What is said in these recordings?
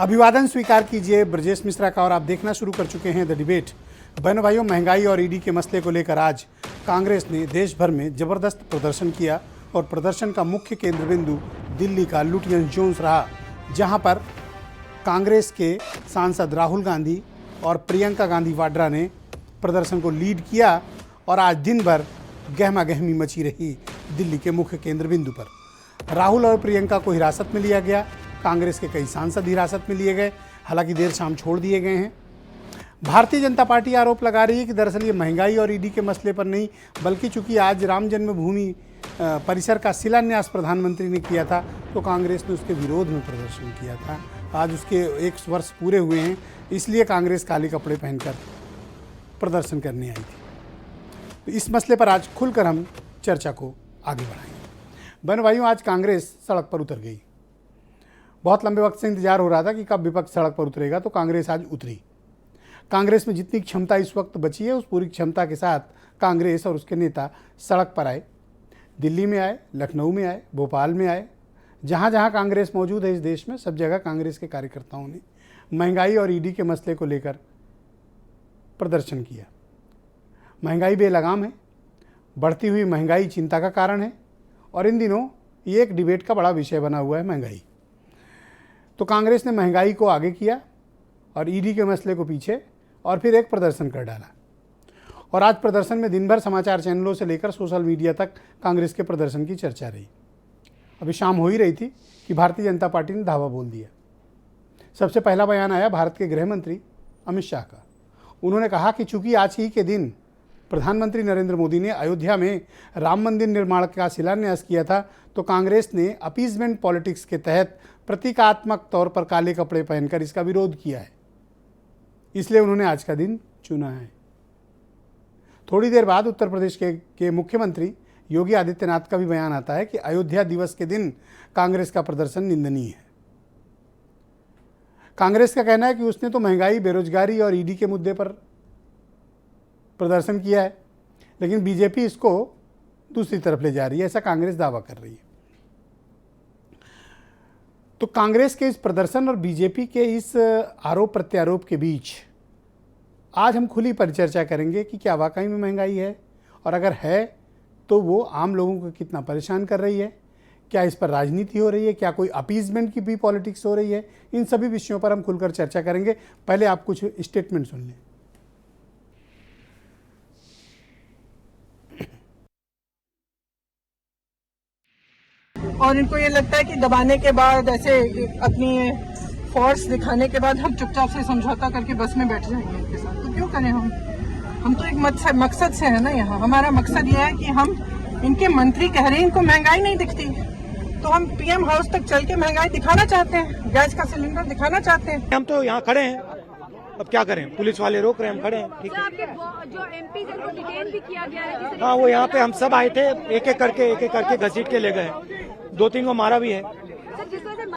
अभिवादन स्वीकार कीजिए ब्रजेश मिश्रा का और आप देखना शुरू कर चुके हैं द डिबेट। बहनों भाइयों, महंगाई और ईडी के मसले को लेकर आज कांग्रेस ने देश भर में जबरदस्त प्रदर्शन किया और प्रदर्शन का मुख्य केंद्र बिंदु दिल्ली का लुटियंस जोन्स रहा, जहां पर कांग्रेस के सांसद राहुल गांधी और प्रियंका गांधी वाड्रा ने प्रदर्शन को लीड किया और आज दिन भर गहमा गहमी मची रही दिल्ली के मुख्य केंद्र बिंदु पर। राहुल और प्रियंका को हिरासत में लिया गया, कांग्रेस के कई सांसद हिरासत में लिए गए, हालांकि देर शाम छोड़ दिए गए हैं। भारतीय जनता पार्टी आरोप लगा रही है कि दरअसल ये महंगाई और ईडी के मसले पर नहीं, बल्कि चूंकि आज राम जन्मभूमि परिसर का शिलान्यास प्रधानमंत्री ने किया था तो कांग्रेस ने उसके विरोध में प्रदर्शन किया था। आज उसके 1 वर्ष पूरे हुए हैं, इसलिए कांग्रेस काले कपड़े पहनकर प्रदर्शन करने आई थी। तो इस मसले पर आज खुलकर हम चर्चा को आगे बढ़ाएंगे। बहनों भाइयों, आज कांग्रेस सड़क पर उतर गई। बहुत लंबे वक्त से इंतजार हो रहा था कि कब विपक्ष सड़क पर उतरेगा, तो कांग्रेस आज उतरी। कांग्रेस में जितनी क्षमता इस वक्त बची है, उस पूरी क्षमता के साथ कांग्रेस और उसके नेता सड़क पर आए। दिल्ली में आए, लखनऊ में आए, भोपाल में आए, जहाँ जहाँ कांग्रेस मौजूद है इस देश में, सब जगह कांग्रेस के कार्यकर्ताओं ने महंगाई और ईडी के मसले को लेकर प्रदर्शन किया। महंगाई बेलगाम है, बढ़ती हुई महंगाई चिंता का कारण है और इन दिनों ये एक डिबेट का बड़ा विषय बना हुआ है महंगाई। तो कांग्रेस ने महंगाई को आगे किया और ईडी के मसले को पीछे और फिर एक प्रदर्शन कर डाला। और आज प्रदर्शन में दिन भर समाचार चैनलों से लेकर सोशल मीडिया तक कांग्रेस के प्रदर्शन की चर्चा रही। अभी शाम हो ही रही थी कि भारतीय जनता पार्टी ने धावा बोल दिया। सबसे पहला बयान आया भारत के गृह मंत्री अमित शाह का। उन्होंने कहा कि चूंकि आज ही के दिन प्रधानमंत्री नरेंद्र मोदी ने अयोध्या में राम मंदिर निर्माण का शिलान्यास किया था, तो कांग्रेस ने अपीजमेंट पॉलिटिक्स के तहत प्रतीकात्मक तौर पर काले कपड़े पहनकर इसका विरोध किया है, इसलिए उन्होंने आज का दिन चुना है। थोड़ी देर बाद उत्तर प्रदेश के मुख्यमंत्री योगी आदित्यनाथ का भी बयान आता है कि अयोध्या दिवस के दिन कांग्रेस का प्रदर्शन निंदनीय है। कांग्रेस का कहना है कि उसने तो महंगाई, बेरोजगारी और ईडी के मुद्दे पर प्रदर्शन किया है, लेकिन बीजेपी इसको दूसरी तरफ ले जा रही है, ऐसा कांग्रेस दावा कर रही है। तो कांग्रेस के इस प्रदर्शन और बीजेपी के इस आरोप प्रत्यारोप के बीच आज हम खुली परिचर्चा करेंगे कि क्या वाकई में महंगाई है, और अगर है तो वो आम लोगों को कितना परेशान कर रही है, क्या इस पर राजनीति हो रही है, क्या कोई अपीजमेंट की भी पॉलिटिक्स हो रही है। इन सभी विषयों पर हम खुलकर चर्चा करेंगे। पहले आप कुछ स्टेटमेंट सुन लें। और इनको ये लगता है कि दबाने के बाद, ऐसे अपनी फोर्स दिखाने के बाद हम चुपचाप से समझौता करके बस में बैठ जाएंगे इनके साथ। तो क्यों करें हम तो एक मकसद से है ना यहाँ। हमारा मकसद ये है कि हम, इनके मंत्री कह रहे हैं इनको महंगाई नहीं दिखती, तो हम पीएम हाउस तक चल के महंगाई दिखाना चाहते हैं, गैस का सिलेंडर दिखाना चाहते हैं। हम तो यहाँ खड़े हैं, अब क्या करें, पुलिस वाले रोक रहे हैं, हम खड़े हैं। ठीक है, जो एमपी को डिटेन भी किया गया है। हाँ, वो यहाँ पे हम सब आए थे, एक एक करके घसीट के ले गए, 2-3 को मारा भी है।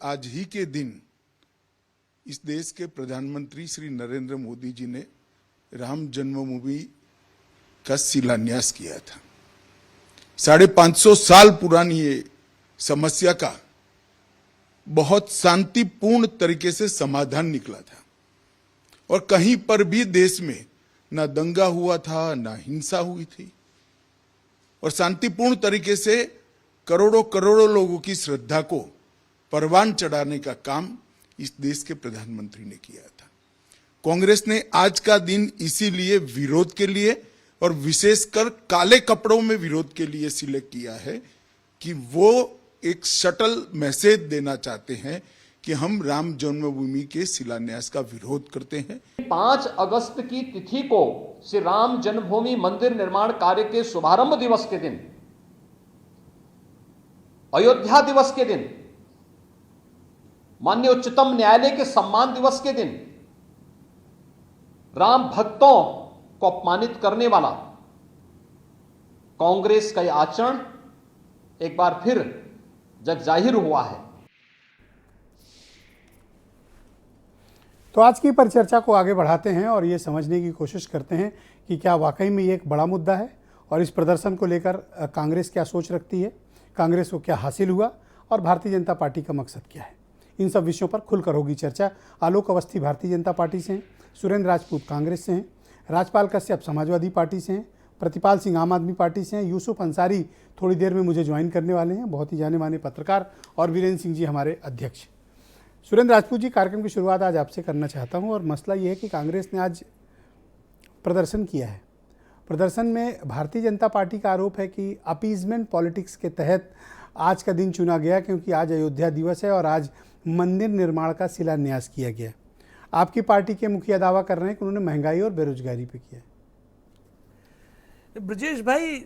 आज ही के दिन इस देश के प्रधानमंत्री श्री नरेंद्र मोदी जी ने राम जन्मभूमि का शिलान्यास किया था। 550 साल पुरानी ये समस्या का बहुत शांतिपूर्ण तरीके से समाधान निकला था और कहीं पर भी देश में ना दंगा हुआ था, ना हिंसा हुई थी, और शांतिपूर्ण तरीके से करोड़ों लोगों की श्रद्धा को परवान चढ़ाने का काम इस देश के प्रधानमंत्री ने किया था। कांग्रेस ने आज का दिन इसीलिए विरोध के लिए और विशेषकर काले कपड़ों में विरोध के लिए सिलेक्ट किया है कि वो एक शटल मैसेज देना चाहते हैं कि हम राम जन्मभूमि के शिलान्यास का विरोध करते हैं। 5 अगस्त की तिथि को श्री राम जन्मभूमि मंदिर निर्माण कार्य के शुभारंभ दिवस के दिन, अयोध्या दिवस के दिन, माननीय उच्चतम न्यायालय के सम्मान दिवस के दिन राम भक्तों को अपमानित करने वाला कांग्रेस का यह आचरण एक बार फिर जग जाहिर हुआ है। तो आज की परिचर्चा को आगे बढ़ाते हैं और ये समझने की कोशिश करते हैं कि क्या वाकई में ये एक बड़ा मुद्दा है और इस प्रदर्शन को लेकर कांग्रेस क्या सोच रखती है, कांग्रेस को क्या हासिल हुआ और भारतीय जनता पार्टी का मकसद क्या है। इन सब विषयों पर खुलकर होगी चर्चा। आलोक अवस्थी भारतीय जनता पार्टी से हैं, सुरेंद्र राजपूत कांग्रेस से हैं, राजपाल कश्यप समाजवादी पार्टी से हैं, प्रतिपाल सिंह आम आदमी पार्टी से हैं, यूसुफ अंसारी थोड़ी देर में मुझे ज्वाइन करने वाले हैं, बहुत ही जाने माने पत्रकार, और वीरेंद्र सिंह जी हमारे अध्यक्ष। सुरेंद्र राजपूत जी, कार्यक्रम की शुरुआत आज आपसे करना चाहता हूं, और मसला ये है कि कांग्रेस ने आज प्रदर्शन किया है। प्रदर्शन में भारतीय जनता पार्टी का आरोप है कि अपीजमेंट पॉलिटिक्स के तहत आज का दिन चुना गया, क्योंकि आज अयोध्या दिवस है और आज मंदिर निर्माण का शिलान्यास किया गया। आपकी पार्टी के मुखिया दावा कर रहे हैं कि उन्होंने महंगाई और बेरोजगारी पे किया है। ब्रजेश भाई,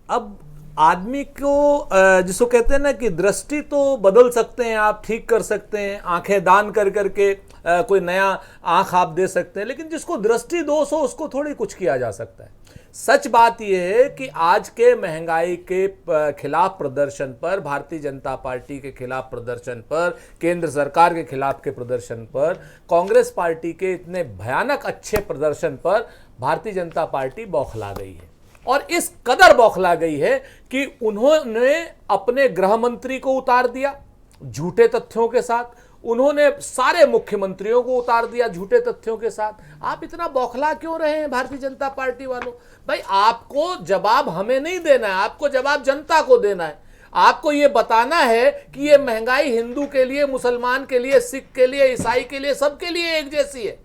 अब आदमी को जिसको कहते हैं ना कि दृष्टि तो बदल सकते हैं, आप ठीक कर सकते हैं, आंखें दान कर करके कोई नया आंख आप दे सकते हैं, लेकिन जिसको दृष्टि दोष हो उसको थोड़ी कुछ किया जा सकता है। सच बात यह है कि आज के महंगाई के खिलाफ प्रदर्शन पर, भारतीय जनता पार्टी के खिलाफ प्रदर्शन पर, केंद्र सरकार के खिलाफ के प्रदर्शन पर, कांग्रेस पार्टी के इतने भयानक अच्छे प्रदर्शन पर भारतीय जनता पार्टी बौखला गई है। और इस कदर बौखला गई है कि उन्होंने अपने गृह मंत्री को उतार दिया झूठे तथ्यों के साथ, उन्होंने सारे मुख्यमंत्रियों को उतार दिया झूठे तथ्यों के साथ। आप इतना बौखला क्यों रहे हैं भारतीय जनता पार्टी वालों? भाई, आपको जवाब हमें नहीं देना है, आपको जवाब जनता को देना है। आपको यह बताना है कि यह महंगाई हिंदू के लिए, मुसलमान के लिए, सिख के लिए, ईसाई के लिए, सबके लिए एक जैसी है।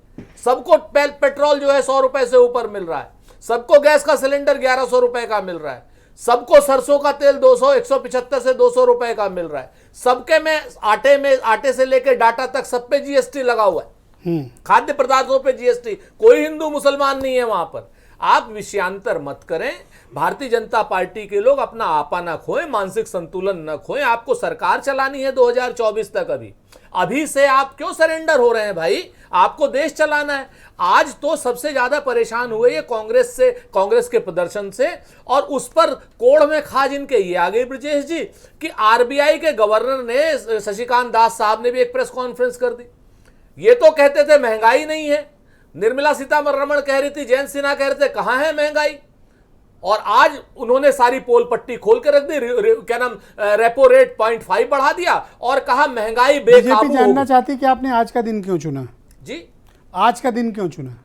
सबको पेट्रोल जो है 100 रुपए से ऊपर मिल रहा है, सबको गैस का सिलेंडर 1100 रुपए का मिल रहा है, सबको सरसों का तेल 175 से 200 रुपए का मिल रहा है, सबके में आटे से लेकर डाटा तक सब पे जीएसटी लगा हुआ है, खाद्य पदार्थों पे जीएसटी। कोई हिंदू मुसलमान नहीं है वहां पर। आप विषयांतर मत करें। भारतीय जनता पार्टी के लोग अपना आपा ना खोएं, मानसिक संतुलन न खोएं। आपको सरकार चलानी है 2024 तक। अभी से आप क्यों सरेंडर हो रहे हैं भाई? आपको देश चलाना है। आज तो सबसे ज्यादा परेशान हुए ये कांग्रेस के प्रदर्शन से, और उस पर कोड़ में खाज इनके ये आ गई ब्रजेश जी कि आरबीआई के गवर्नर ने, शशिकांत दास साहब ने भी एक प्रेस कॉन्फ्रेंस कर दी। ये तो कहते थे महंगाई नहीं है, निर्मला सीतारमण कह रही थी, जयंत सिन्हा कह रहे थे कहां है महंगाई, और आज उन्होंने सारी पोल पट्टी खोल के रख दी। क्या नाम, रेपो रेट 0.5 बढ़ा दिया और कहा महंगाई बेकाबू। जानना चाहती कि आपने आज का दिन क्यों चुना? जी, आज का दिन क्यों चुना?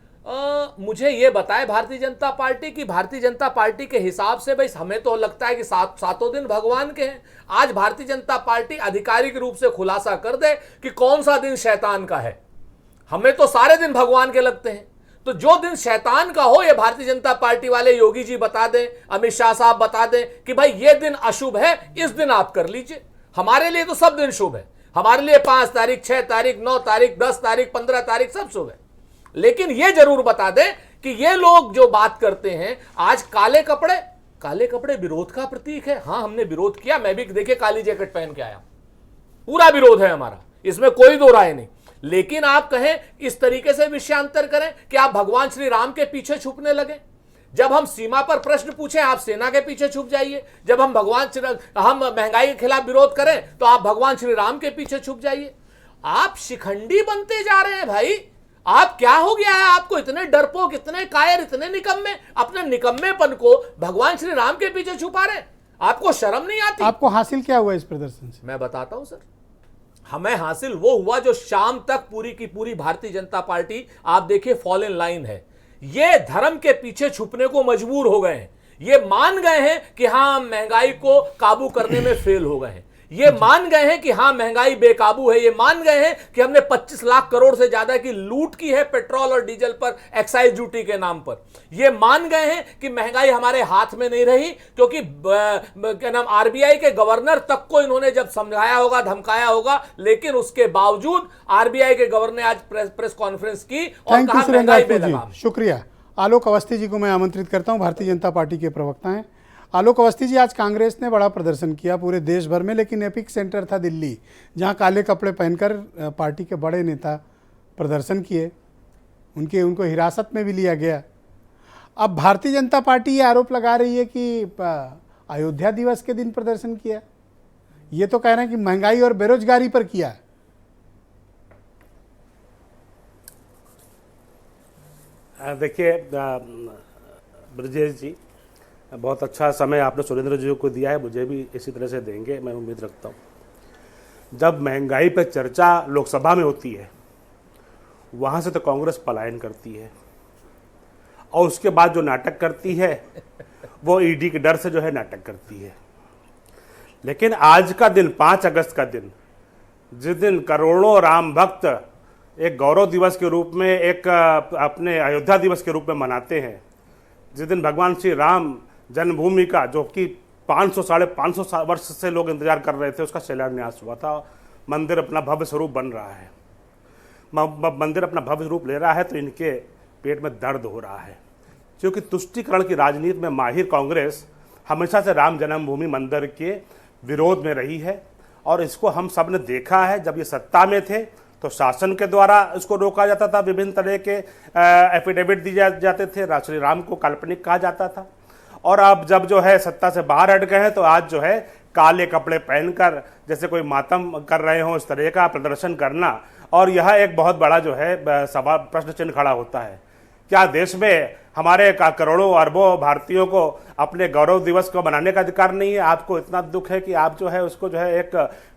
मुझे ये बताए भारतीय जनता पार्टी की, भारतीय जनता पार्टी के हिसाब से भाई हमें तो लगता है कि सातों दिन भगवान के हैं। आज भारतीय जनता पार्टी आधिकारिक रूप से खुलासा कर दे कि कौन सा दिन शैतान का है। हमें तो सारे दिन भगवान के लगते हैं, तो जो दिन शैतान का हो ये भारतीय जनता पार्टी वाले योगी जी बता दें, अमित शाह साहब बता दें कि भाई ये दिन अशुभ है, इस दिन आप कर लीजिए। हमारे लिए तो सब दिन शुभ है। हमारे लिए 5 तारीख, 6 तारीख, 9 तारीख, 10 तारीख, 15 तारीख सब शुभ है। लेकिन ये जरूर बता दें कि ये लोग जो बात करते हैं आज काले कपड़े विरोध का प्रतीक है। हाँ, हमने विरोध किया, मैं भी देखिए काली जैकेट पहन के आया, पूरा विरोध है हमारा, इसमें कोई दो राय नहीं। लेकिन आप कहें इस तरीके से विषयांतर करें कि आप भगवान श्री राम के पीछे छुपने लगे। जब हम सीमा पर प्रश्न पूछें आप सेना के पीछे छुप जाइए, जब हम महंगाई के खिलाफ विरोध करें तो आप भगवान श्री राम के पीछे छुप जाइए। आप शिखंडी बनते जा रहे हैं भाई। आप क्या हो गया है आपको? इतने डरपोक, इतने कायर, इतने निकम्मे, अपने निकम्मेपन को भगवान श्री राम के पीछे छुपा रहे हैं। आपको शर्म नहीं आती? आपको हासिल क्या हुआ इस प्रदर्शन से? मैं बताता हूं सर। हमें हासिल वो हुआ जो शाम तक पूरी की पूरी भारतीय जनता पार्टी, आप देखिए, फॉल इन लाइन है। ये धर्म के पीछे छुपने को मजबूर हो गए हैं। ये मान गए हैं कि हां महंगाई को काबू करने में फेल हो गए हैं। ये मान गए हैं कि हां महंगाई बेकाबू है। ये मान गए हैं कि हमने 25 लाख करोड़ से ज्यादा की लूट की है पेट्रोल और डीजल पर एक्साइज ड्यूटी के नाम पर। ये मान गए हैं कि महंगाई हमारे हाथ में नहीं रही, क्योंकि क्या नाम, आरबीआई के गवर्नर तक को इन्होंने जब समझाया होगा, धमकाया होगा, लेकिन उसके बावजूद आरबीआई के गवर्नर ने आज प्रेस कॉन्फ्रेंस की और कहा महंगाई बेलगाम। शुक्रिया। आलोक अवस्थी जी को मैं आमंत्रित करता हूं, भारतीय जनता पार्टी के प्रवक्ता हैं। आलोक अवस्थी जी, आज कांग्रेस ने बड़ा प्रदर्शन किया पूरे देश भर में, लेकिन एपिक सेंटर था दिल्ली, जहां काले कपड़े पहनकर पार्टी के बड़े नेता प्रदर्शन किए। उनको हिरासत में भी लिया गया। अब भारतीय जनता पार्टी ये आरोप लगा रही है कि अयोध्या दिवस के दिन प्रदर्शन किया। ये तो कह रहे हैं कि महंगाई और बेरोजगारी पर किया। देखिए ब्रजेश जी, बहुत अच्छा समय आपने सुरेंद्र जी को दिया है, मुझे भी इसी तरह से देंगे, मैं उम्मीद रखता हूँ। जब महंगाई पर चर्चा लोकसभा में होती है वहाँ से तो कांग्रेस पलायन करती है और उसके बाद जो नाटक करती है वो ईडी के डर से जो है नाटक करती है। लेकिन आज का दिन 5 अगस्त का दिन, जिस दिन करोड़ों राम भक्त एक गौरव दिवस के रूप में, एक अपने अयोध्या दिवस के रूप में मनाते हैं, जिस दिन भगवान श्री राम जन्मभूमि का, जो कि 500 साढ़े 500 वर्ष से लोग इंतजार कर रहे थे, उसका शिलान्यास हुआ था। मंदिर अपना भव्य स्वरूप बन रहा है, मंदिर अपना भव्य रूप ले रहा है, तो इनके पेट में दर्द हो रहा है, क्योंकि तुष्टीकरण की राजनीति में माहिर कांग्रेस हमेशा से राम जन्मभूमि मंदिर के विरोध में रही है। और इसको हम सब ने देखा है, जब ये सत्ता में थे तो शासन के द्वारा इसको रोका जाता था, विभिन्न तरह के एफिडेविट दिए जाते थे, श्री राम को काल्पनिक कहा जाता था। और अब जब जो है सत्ता से बाहर हट गए हैं तो आज जो है काले कपड़े पहनकर जैसे कोई मातम कर रहे हो, इस तरह का प्रदर्शन करना, और यह एक बहुत बड़ा जो है सवाल, प्रश्न चिन्ह खड़ा होता है। क्या देश में हमारे करोड़ों अरबों भारतीयों को अपने गौरव दिवस को मनाने का अधिकार नहीं है? आपको इतना दुख है कि आप जो है उसको जो है एक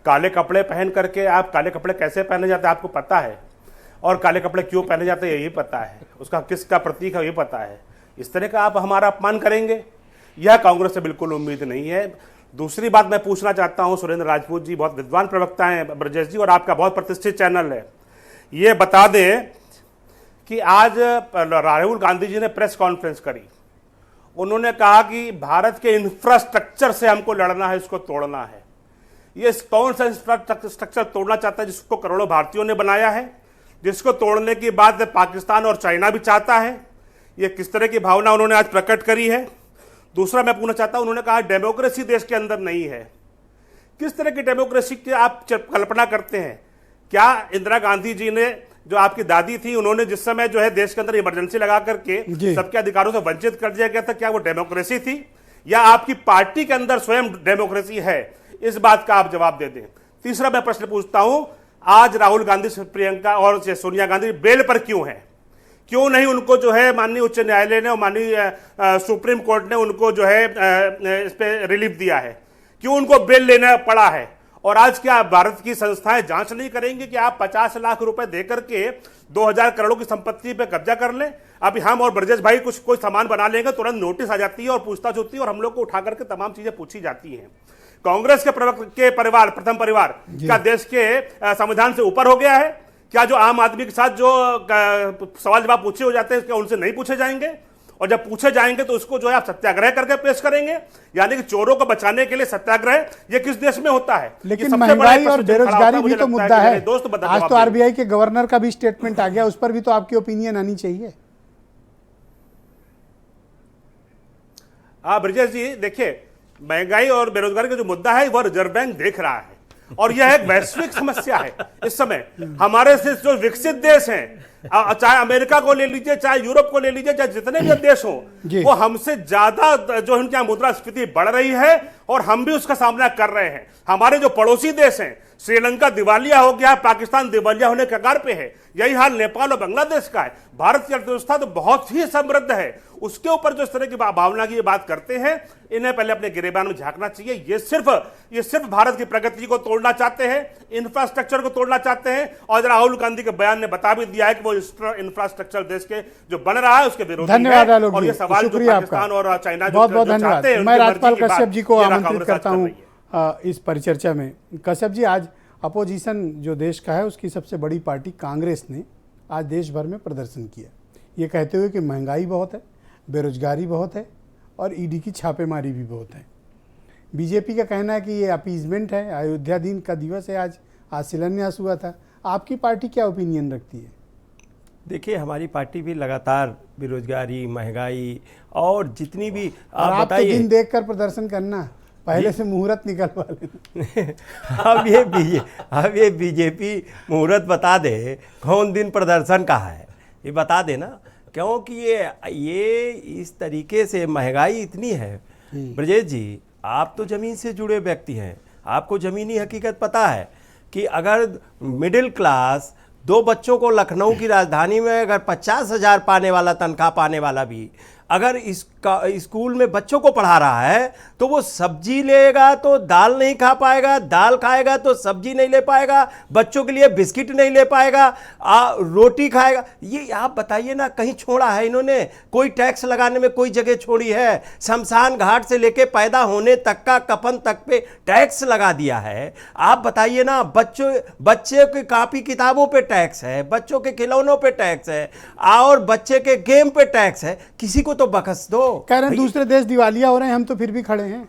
काले कपड़े पहन करके, आप काले कपड़े कैसे पहने जाते हैं आपको पता है, और काले कपड़े क्यों पहने जाते हैं यही पता है, उसका किसका प्रतीक है ये पता है। इस तरह का आप हमारा अपमान करेंगे, यह कांग्रेस से बिल्कुल उम्मीद नहीं है। दूसरी बात मैं पूछना चाहता हूं, सुरेंद्र राजपूत जी बहुत विद्वान प्रवक्ता हैं, ब्रजेश जी, और आपका बहुत प्रतिष्ठित चैनल है, ये बता दें कि आज राहुल गांधी जी ने प्रेस कॉन्फ्रेंस करी, उन्होंने कहा कि भारत के इंफ्रास्ट्रक्चर से हमको लड़ना है, इसको तोड़ना है। ये कौन सा इंफ्रास्ट्रक्चर तोड़ना चाहता है जिसको करोड़ों भारतीयों ने बनाया है, जिसको तोड़ने की बात पाकिस्तान और चाइना भी चाहता है? ये किस तरह की भावना उन्होंने आज प्रकट करी है? दूसरा मैं पूछना चाहता हूं, उन्होंने कहा डेमोक्रेसी देश के अंदर नहीं है। किस तरह की डेमोक्रेसी की आप कल्पना करते हैं? क्या इंदिरा गांधी जी ने, जो आपकी दादी थी, उन्होंने जिस समय जो है देश के अंदर इमरजेंसी लगा करके सबके अधिकारों से वंचित कर दिया गया था, क्या वो डेमोक्रेसी थी, या आपकी पार्टी के अंदर स्वयं डेमोक्रेसी है? इस बात का आप जवाब दे दें। तीसरा मैं प्रश्न पूछता हूं, आज राहुल गांधी, प्रियंका और सोनिया गांधी बेल पर क्यों है? क्यों नहीं उनको जो है माननीय उच्च न्यायालय ने और माननीय सुप्रीम कोर्ट ने उनको जो है इस पे रिलीफ दिया है? क्यों उनको बेल लेना पड़ा है? और आज क्या भारत की संस्थाएं जांच नहीं करेंगी कि आप 50 लाख रुपए देकर के 2000 करोड़ की संपत्ति पे कब्जा कर लें? अभी हम और ब्रजेश भाई कुछ कोई सामान बना लेंगे, तुरंत नोटिस आ जाती है और पूछताछ होती है और हम लोग को उठा करके तमाम चीजें पूछी जाती हैं। कांग्रेस के परिवार, प्रथम परिवार, क्या देश के संविधान से ऊपर हो गया है? क्या जो आम आदमी के साथ जो सवाल जवाब पूछे हो जाते हैं क्या उनसे नहीं पूछे जाएंगे? और जब पूछे जाएंगे तो उसको जो है आप सत्याग्रह करके पेश करेंगे? यानी कि चोरों को बचाने के लिए सत्याग्रह, ये किस देश में होता है? लेकिन महंगाई और बेरोजगारी भी तो मुद्दा है। आज तो आरबीआई के गवर्नर का भी स्टेटमेंट आ गया, उस पर भी तो आपकी ओपिनियन आनी चाहिए। ब्रजेश जी देखिए, महंगाई और बेरोजगारी का जो मुद्दा है वह रिजर्व बैंक देख रहा है, और यह एक वैश्विक समस्या है। इस समय हमारे से जो विकसित देश हैं, चाहे अमेरिका को ले लीजिए, चाहे यूरोप को ले लीजिए, चाहे जितने भी देश हों, वो हमसे ज्यादा जो उनकी मुद्रास्फीति बढ़ रही है और हम भी उसका सामना कर रहे हैं। हमारे जो पड़ोसी देश हैं, श्रीलंका दिवालिया हो गया, पाकिस्तान दिवालिया होने के कगार पे है, यही हाल नेपाल और बांग्लादेश का है। भारत की अर्थव्यवस्था तो बहुत ही समृद्ध है, उसके ऊपर जो इस तरह की भावना की बात करते हैं, इन्हें पहले अपने गिरेबान में झांकना चाहिए। ये सिर्फ भारत की प्रगति को तोड़ना चाहते हैं, इंफ्रास्ट्रक्चर को तोड़ना चाहते हैं, और राहुल गांधी के बयान ने बता भी दिया है कि वो इंफ्रास्ट्रक्चर देश के जो बन रहा है उसके विरोधी है। और ये सवाल जो पाकिस्तान और चाइना बहुत बहुत धन्यवाद। मैं राजपाल कश्यप जी को आमंत्रित करता हूँ इस परिचर्चा में। कश्यप जी, आज अपोजिशन जो देश का है उसकी सबसे बड़ी पार्टी कांग्रेस ने आज देश भर में प्रदर्शन किया, ये कहते हुए कि महंगाई बहुत है, बेरोजगारी बहुत है और ईडी की छापेमारी भी बहुत है। बीजेपी का कहना है कि ये अपीजमेंट है, अयोध्या दिन का दिवस है, आज शिलान्यास हुआ था। आपकी पार्टी क्या ओपिनियन रखती है? देखिए, हमारी पार्टी भी लगातार बेरोजगारी, महंगाई और जितनी भी आप बताइए, दिन देखकर प्रदर्शन करना, पहले से मुहूर्त निकलवा लेना। अब ये बीजेपी मुहूर्त बता दे कौन दिन प्रदर्शन का है, ये बता देना, क्योंकि ये इस तरीके से महंगाई इतनी है। ब्रजेश जी, आप तो ज़मीन से जुड़े व्यक्ति हैं, आपको ज़मीनी हकीकत पता है कि अगर मिडिल क्लास 2 बच्चों को लखनऊ की राजधानी में अगर 50,000 पाने वाला, तनख्वाह पाने वाला भी अगर स्कूल में बच्चों को पढ़ा रहा है तो वो सब्जी लेगा तो दाल नहीं खा पाएगा, दाल खाएगा तो सब्जी नहीं ले पाएगा, बच्चों के लिए बिस्किट नहीं ले पाएगा, रोटी खाएगा। ये आप बताइए ना, कहीं छोड़ा है इन्होंने? कोई टैक्स लगाने में कोई जगह छोड़ी है? शमशान घाट से लेके पैदा होने तक का कफन तक पे टैक्स लगा दिया है। आप बताइए ना, बच्चे के कॉपी किताबों पे टैक्स है, बच्चों के खिलौनों पे टैक्स है और बच्चे के गेम पे टैक्स है। किसी को तो बखस दो। कह रहे हैं दूसरे देश दिवालिया हो रहे हैं, हम तो फिर भी खड़े हैं।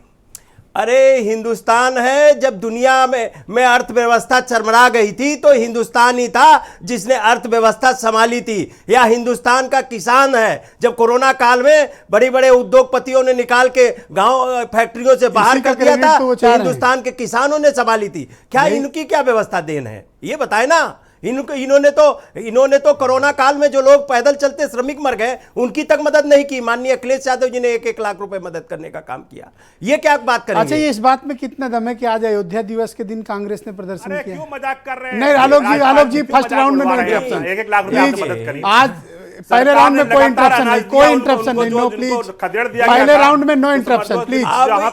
अरे हिंदुस्तान है, जब दुनिया में अर्थव्यवस्था चरमरा गई थी तो हिंदुस्तान ही था जिसने अर्थव्यवस्था संभाली थी। या हिंदुस्तान का किसान है, जब कोरोना काल में बड़े बड़े उद्योगपतियों ने निकाल के गांव फैक्ट्रियों से बाहर कर दिया था, तो हिंदुस्तान के किसानों ने संभाली थी। क्या इनकी क्या व्यवस्था देन है, ये बताए ना। इन्होंने तो कोरोना काल में जो लोग पैदल चलते श्रमिक मर गए, उनकी तक मदद नहीं की। माननीय अखिलेश यादव जी ने 1-1 लाख रुपए मदद करने का काम किया। ये क्या बात करेंगे? अच्छा, ये इस बात में कितना दम है कि आज अयोध्या दिवस के दिन कांग्रेस ने प्रदर्शन किया? क्यों मजाक कर रहे हैं? नहीं, आलोक जी फर्स्ट राउंड में नो इंटरप्शन। 1-1 लाख रुपए आपकी मदद करी। आज पहले राउंड में कोई इंटरप्शन नहीं, कोई इंटरप्शन नहीं, नो प्लीज। पहले राउंड में no interruption please,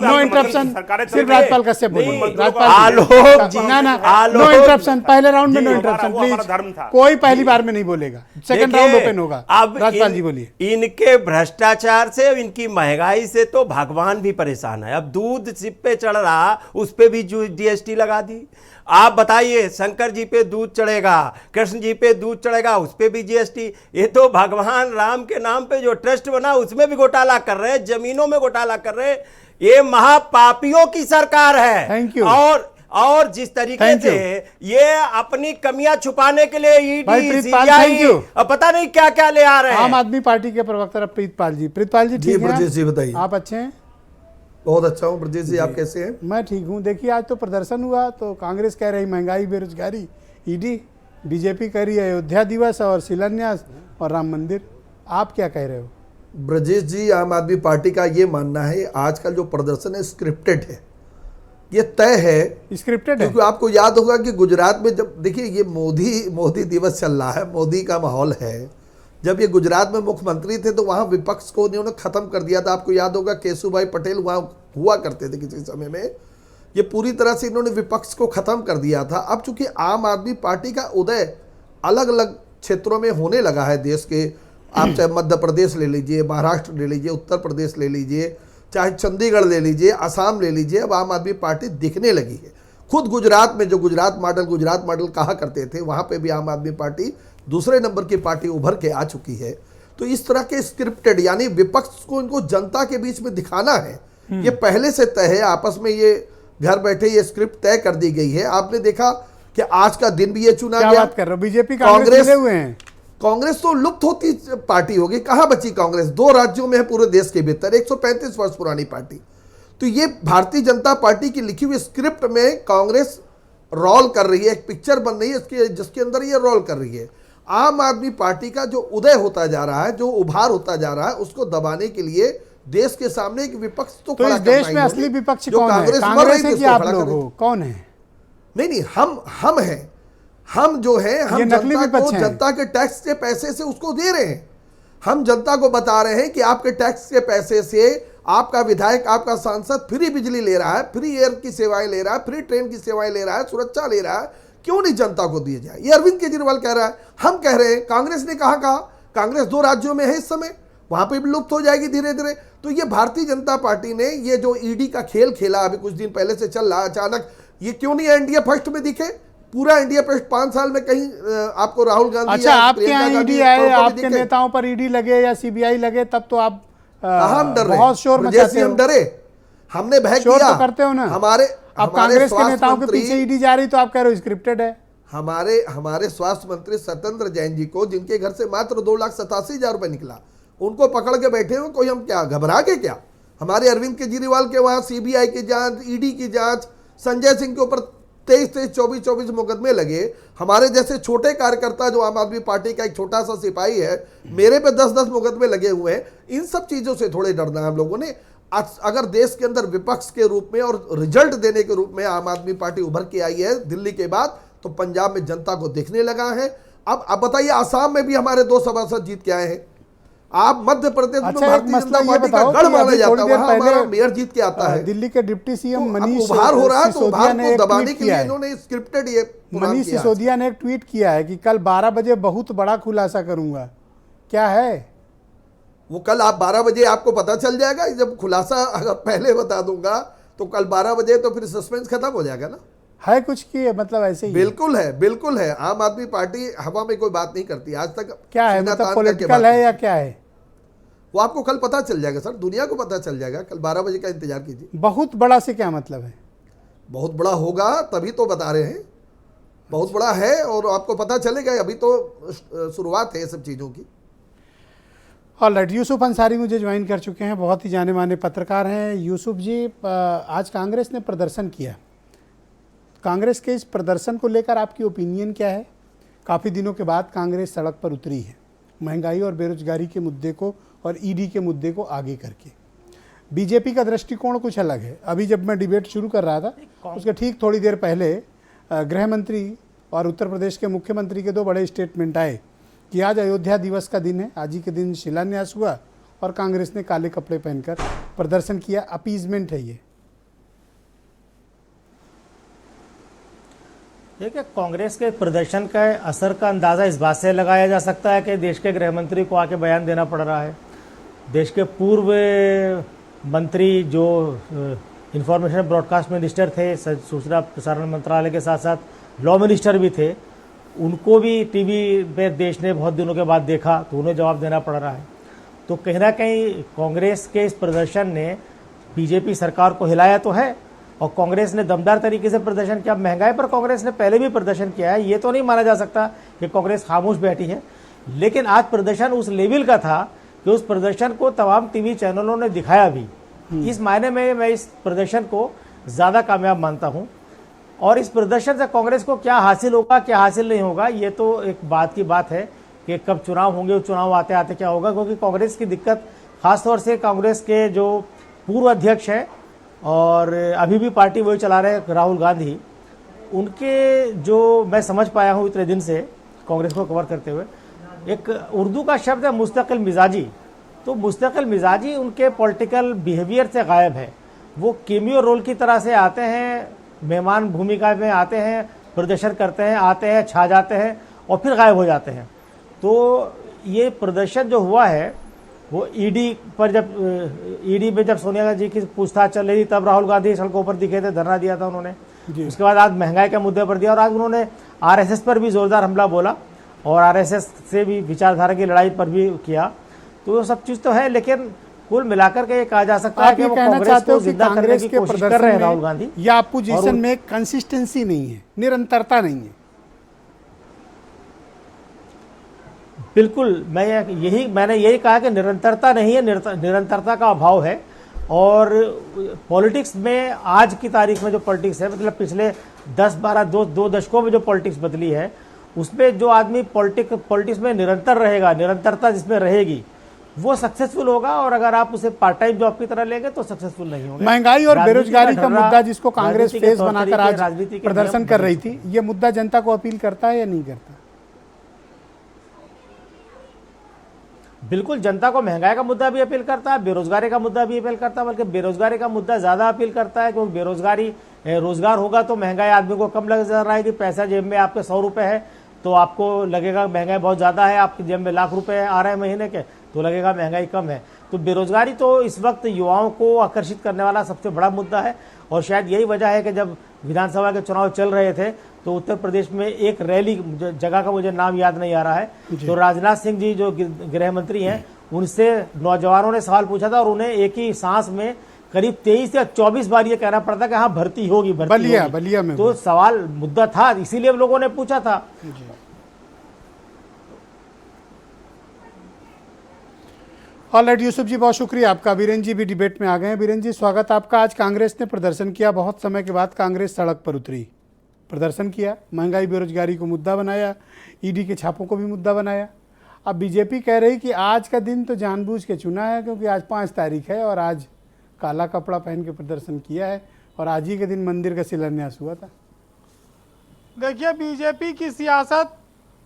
no interruption. सिर्फ राजपाल कश्यप बोलिए, आलोक जी, ना नो इंटरप्शन। पहले राउंड में नो इंटरप्शन प्लीज। कोई पहली बार में नहीं बोलेगा, सेकंड राउंड ओपन होगा। अब राजपाल जी बोलिए। इनके भ्रष्टाचार से, इनकी महंगाई से तो भगवान भी परेशान है। अब दूध सिप पे चढ़ रहा, उस पे भी जीएसटी लगा दी। आप बताइए, शंकर जी पे दूध चढ़ेगा, कृष्ण जी पे दूध चढ़ेगा, उस पे भी जीएसटी। ये तो भगवान राम के नाम पे जो ट्रस्ट बना उसमें भी घोटाला कर रहे हैं, जमीनों में घोटाला कर रहे हैं। ये महापापियों की सरकार है। Thank you. और जिस तरीके से ये अपनी कमियां छुपाने के लिए ईडी, सीबीआई और पता नहीं क्या क्या ले आ रहे हैं। आम आदमी पार्टी के प्रवक्ता प्रीतपाल जी ठीक है? ब्रजेश जी बताइए। आप अच्छे हैं? बहुत अच्छा हूँ ब्रजेश जी, आप कैसे हैं? मैं ठीक हूँ। देखिए, आज तो प्रदर्शन हुआ तो कांग्रेस कह रही महंगाई, बेरोजगारी, ईडी, बीजेपी कह रही है अयोध्या दिवस और शिलान्यास और राम मंदिर। आप क्या कह रहे हो? ब्रजेश जी, आम आदमी पार्टी का ये मानना है आज का जो प्रदर्शन है स्क्रिप्टेड है, ये तय है। स्क्रिप्टेड है क्योंकि आपको याद होगा कि गुजरात में जब देखिए ये मोदी दिवस चल रहा है, मोदी का माहौल है। जब ये गुजरात में मुख्यमंत्री थे तो वहाँ विपक्ष को उन्होंने खत्म कर दिया था। आपको याद होगा केशुभाई पटेल वहाँ हुआ करते थे किसी समय में। ये पूरी तरह से इन्होंने विपक्ष को खत्म कर दिया था। अब चूंकि आम आदमी पार्टी का उदय अलग अलग क्षेत्रों में होने लगा है देश के, आप चाहे मध्य प्रदेश ले लीजिए, महाराष्ट्र ले लीजिए, उत्तर प्रदेश ले लीजिए, चाहे चंडीगढ़ ले लीजिए, असम ले लीजिए, अब आम आदमी पार्टी दिखने लगी है। खुद गुजरात में जो गुजरात मॉडल कहा करते थे, वहाँ पे भी आम आदमी पार्टी दूसरे नंबर की पार्टी उभर के आ चुकी है। तो इस तरह के स्क्रिप्टेड, यानी विपक्ष को इनको जनता के बीच में दिखाना है, ये पहले से तय है। आपस में ये घर बैठे ये स्क्रिप्ट तय कर दी गई है। आपने देखा कि आज का दिन भी ये चुना गया। बात कर रहे हो? बीजेपी कांग्रेस मिले हुए हैं। कांग्रेस तो लुप्त होती पार्टी होगी, कहां बची कांग्रेस? 2 राज्यों में है पूरे देश के भीतर, 135 वर्ष पुरानी पार्टी। तो ये भारतीय जनता पार्टी की लिखी हुई स्क्रिप्ट में कांग्रेस रोल कर रही है, एक पिक्चर बन रही है जिसके अंदर ये रोल कर रही है। आम आदमी पार्टी का जो उदय होता जा रहा है, जो उभार होता जा रहा है, उसको दबाने के लिए देश के सामने एक विपक्ष तो खड़ा इस देश में असली विपक्ष कौन है? कांग्रेस है कि आप लोग हो? कौन है? नहीं, हम हैं। हम जो है, हम जनता के टैक्स के पैसे से उसको दे रहे हैं। हम जनता को बता रहे हैं कि आपके टैक्स के पैसे से आपका विधायक, आपका सांसद फ्री बिजली ले रहा है, फ्री एयर की सेवाएं ले रहा है, फ्री ट्रेन की सेवाएं ले रहा है, सुरक्षा ले रहा है। क्यों नहीं जनता को दिए जाए? ये अरविंद केजरीवाल कह रहा है, हम कह रहे हैं। कांग्रेस ने कहा कांग्रेस 2 राज्यों में है इस समय, वहां पे भी लुप्त हो जाएगी धीरे धीरे। तो ये भारतीय जनता पार्टी ने ये जो ईडी का खेल खेला, अभी कुछ दिन पहले से चल रहा, अचानक ये क्यों नहीं इंडिया फर्स्ट में दिखे? पूरा इंडिया फर्स्ट 5 साल में कहीं आपको राहुल गांधी, अच्छा, आपके यहाँ ईडी आए, आपके नेताओं पर ईडी लगे या सीबीआई लगे, तब तो आप हम डर रहे, बहुत शोर मचाते हो। हम डरे, हमने भय किया। तो करते हो ना हमारे अब कांग्रेस के नेताओं के पीछे ईडी जा रही, तो आप कह रहे हो स्क्रिप्टेड है। हमारे स्वास्थ्य मंत्री सत्येंद्र जैन जी को, जिनके घर से मात्र 2,87,000 रुपए निकला, उनको पकड़ के बैठे हो। कोई हम क्या घबरा के क्या? हमारे अरविंद केजरीवाल के वहां सीबीआई की जांच, ईडी की जांच, संजय सिंह के ऊपर 23, 24 मुकदमे लगे। हमारे जैसे छोटे कार्यकर्ता, जो आम आदमी पार्टी का एक छोटा सा सिपाही है, मेरे पे 10 मुकदमे लगे हुए हैं। इन सब चीजों से थोड़े डरना है हम लोगों ने। अगर देश के अंदर विपक्ष के रूप में और रिजल्ट देने के रूप में आम आदमी पार्टी उभर के आई है दिल्ली के बाद, तो पंजाब में जनता को दिखने लगा है। अब बताइए, आसाम में भी हमारे 2 सभासद जीत के आए हैं। आप मध्य प्रदेश में अच्छा, एक भारतीय मसला जनता ये पार्टी का बताओ गढ़ कि माना अभी जाता थोड़ी है, देर वहां हमारा पहले मेयर जीत के आता है। दिल्ली के डिप्टी सीएम तो अब मनीष उभार हो रहा है, तो सिसोदिया उभार ने को एक दबाने ट्वीट के किया लिए है। इन्होंने स्क्रिप्टेड ये प्रोग्राम मनीष किया है। सिसोदिया ने एक ट्वीट किया है कि कल 12 बजे बहुत बड़ा खुलासा करूंगा। क्या है वो कल आप 12 बजे आपको पता चल जाएगा। जब खुलासा अगर पहले बता दूंगा तो कल 12 बजे तो फिर सस्पेंस खत्म हो जाएगा ना। है कुछ की मतलब ऐसे ही बिल्कुल है, बिल्कुल है। आम आदमी पार्टी हवा में कोई बात नहीं करती आज तक। क्या है सीना मतलब तान करके पॉलिटिकल बात है या क्या है? वो आपको कल पता चल जाएगा सर, दुनिया को पता चल जाएगा। कल 12 बजे का इंतजार कीजिए। बहुत बड़ा से क्या मतलब है? बहुत बड़ा होगा तभी तो बता रहे हैं, बहुत बड़ा है और आपको पता चलेगा। अभी तो शुरुआत है ये सब चीज़ों की। ऑलराइट, यूसुफ अंसारी मुझे ज्वाइन कर चुके हैं, बहुत ही जाने माने पत्रकार हैं। यूसुफ जी, आज कांग्रेस ने प्रदर्शन किया, कांग्रेस के इस प्रदर्शन को लेकर आपकी ओपिनियन क्या है? काफ़ी दिनों के बाद कांग्रेस सड़क पर उतरी है, महंगाई और बेरोजगारी के मुद्दे को और ईडी के मुद्दे को आगे करके। बीजेपी का दृष्टिकोण कुछ अलग है। अभी जब मैं डिबेट शुरू कर रहा था उसके ठीक थोड़ी देर पहले गृह मंत्री और उत्तर प्रदेश के मुख्यमंत्री के दो बड़े स्टेटमेंट आए कि आज अयोध्या दिवस का दिन है, आज ही के दिन शिलान्यास हुआ और कांग्रेस ने काले कपड़े पहनकर प्रदर्शन किया। अपीजमेंट है ये। देखिए, कांग्रेस के प्रदर्शन का असर का अंदाज़ा इस बात से लगाया जा सकता है कि देश के गृह मंत्री को आके बयान देना पड़ रहा है। देश के पूर्व मंत्री जो इंफॉर्मेशन ब्रॉडकास्ट मिनिस्टर थे, सूचना प्रसारण मंत्रालय के साथ साथ लॉ मिनिस्टर भी थे, उनको भी टीवी पे देश ने बहुत दिनों के बाद देखा तो उन्हें जवाब देना पड़ रहा है। तो कहीं ना कहीं कांग्रेस के इस प्रदर्शन ने बीजेपी सरकार को हिलाया तो है और कांग्रेस ने दमदार तरीके से प्रदर्शन किया। महंगाई पर कांग्रेस ने पहले भी प्रदर्शन किया है, ये तो नहीं माना जा सकता कि कांग्रेस खामोश बैठी है। लेकिन आज प्रदर्शन उस लेवल का था कि उस प्रदर्शन को तमाम टीवी चैनलों ने दिखाया भी। इस मायने में मैं इस प्रदर्शन को ज़्यादा कामयाब मानता हूँ। और इस प्रदर्शन से कांग्रेस को क्या हासिल होगा, क्या हासिल नहीं होगा, ये तो एक बात की बात है कि कब चुनाव होंगे, चुनाव आते आते क्या होगा। क्योंकि कांग्रेस की दिक्कत, खासतौर से कांग्रेस के जो पूर्व अध्यक्ष हैं और अभी भी पार्टी वही चला रहे हैं, राहुल गांधी, उनके जो मैं समझ पाया हूँ इतने दिन से कांग्रेस को कवर करते हुए, एक उर्दू का शब्द है मुस्तकिल मिजाजी। तो मुस्तकिल मिजाजी उनके पॉलिटिकल बिहेवियर से गायब है। वो केमियो रोल की तरह से आते हैं, मेहमान भूमिका में आते हैं, प्रदर्शन करते हैं, आते हैं, छा जाते हैं और फिर गायब हो जाते हैं। तो ये प्रदर्शन जो हुआ है वो ईडी पर, जब ईडी में जब सोनिया गांधी जी की पूछताछ चल रही थी तब राहुल गांधी सड़कों पर दिखे थे, धरना दिया था उन्होंने। उसके बाद आज महंगाई के मुद्दे पर दिया और आज उन्होंने आरएसएस पर भी जोरदार हमला बोला और आरएसएस से भी विचारधारा की लड़ाई पर भी किया। तो वो सब चीज़ तो है, लेकिन कुल मिलाकर के ये कहा जा सकता है कि वो कांग्रेस को जिंदा करने की कोशिश कर रहे हैं राहुल गांधी। या अपोजिशन में कंसिस्टेंसी नहीं है, निरंतरता नहीं है। बिल्कुल, मैंने यही कहा कि निरंतरता नहीं है, निरंतरता का अभाव है। और पॉलिटिक्स में आज की तारीख में जो पॉलिटिक्स है, मतलब पिछले 10-12 दो दशकों में जो पॉलिटिक्स बदली है, उसमें जो आदमी पॉलिटिक्स में निरंतर रहेगा, निरंतरता जिसमें रहेगी, वो सक्सेसफुल होगा। और अगर आप उसे पार्ट टाइम जॉब की तरह लेंगे तो सक्सेसफुल नहीं होंगे। महंगाई और बेरोजगारी का मुद्दा जिसको कांग्रेस फेस बनाकर आज प्रदर्शन कर रही थी, ये मुद्दा जनता को अपील करता है या नहीं करता? बिल्कुल, जनता को महंगाई का मुद्दा भी अपील करता है, बेरोजगारी का मुद्दा भी अपील करता है। बल्कि बेरोजगारी का मुद्दा ज़्यादा अपील करता है, क्योंकि बेरोजगारी, रोजगार होगा तो महंगाई आदमी को कम नजर आएगी। पैसा जेब में आपके 100 रुपये है तो आपको लगेगा महंगाई बहुत ज़्यादा है, आपकी जेब में लाख रुपए आ रहे हैं महीने के तो लगेगा महंगाई कम है। तो बेरोजगारी तो इस वक्त युवाओं को आकर्षित करने वाला सबसे बड़ा मुद्दा है। और शायद यही वजह है कि जब विधानसभा के चुनाव चल रहे थे तो उत्तर प्रदेश में एक रैली, जगह का मुझे नाम याद नहीं आ रहा है, तो राजनाथ सिंह जी जो गृह मंत्री हैं, उनसे नौजवानों ने सवाल पूछा था और उन्हें एक ही सांस में करीब 23 या 24 बार ये कहना पड़ता कि हाँ भर्ती होगी, बलिया में। तो सवाल मुद्दा था, इसीलिए लोगों ने पूछा था। ऑलराइट यूसुफ जी, बहुत शुक्रिया आपका। बीरेन जी भी डिबेट में आ गए हैं। बीरेन जी, स्वागत आपका। आज कांग्रेस ने प्रदर्शन किया, बहुत समय के बाद कांग्रेस सड़क पर उतरी, प्रदर्शन किया, महंगाई बेरोजगारी को मुद्दा बनाया, ईडी के छापों को भी मुद्दा बनाया। अब बीजेपी कह रही कि आज का दिन तो जानबूझ के चुना है क्योंकि आज 5 तारीख है और आज काला कपड़ा पहन के प्रदर्शन किया है और आज ही के दिन मंदिर का शिलान्यास हुआ था। देखिए, बीजेपी की सियासत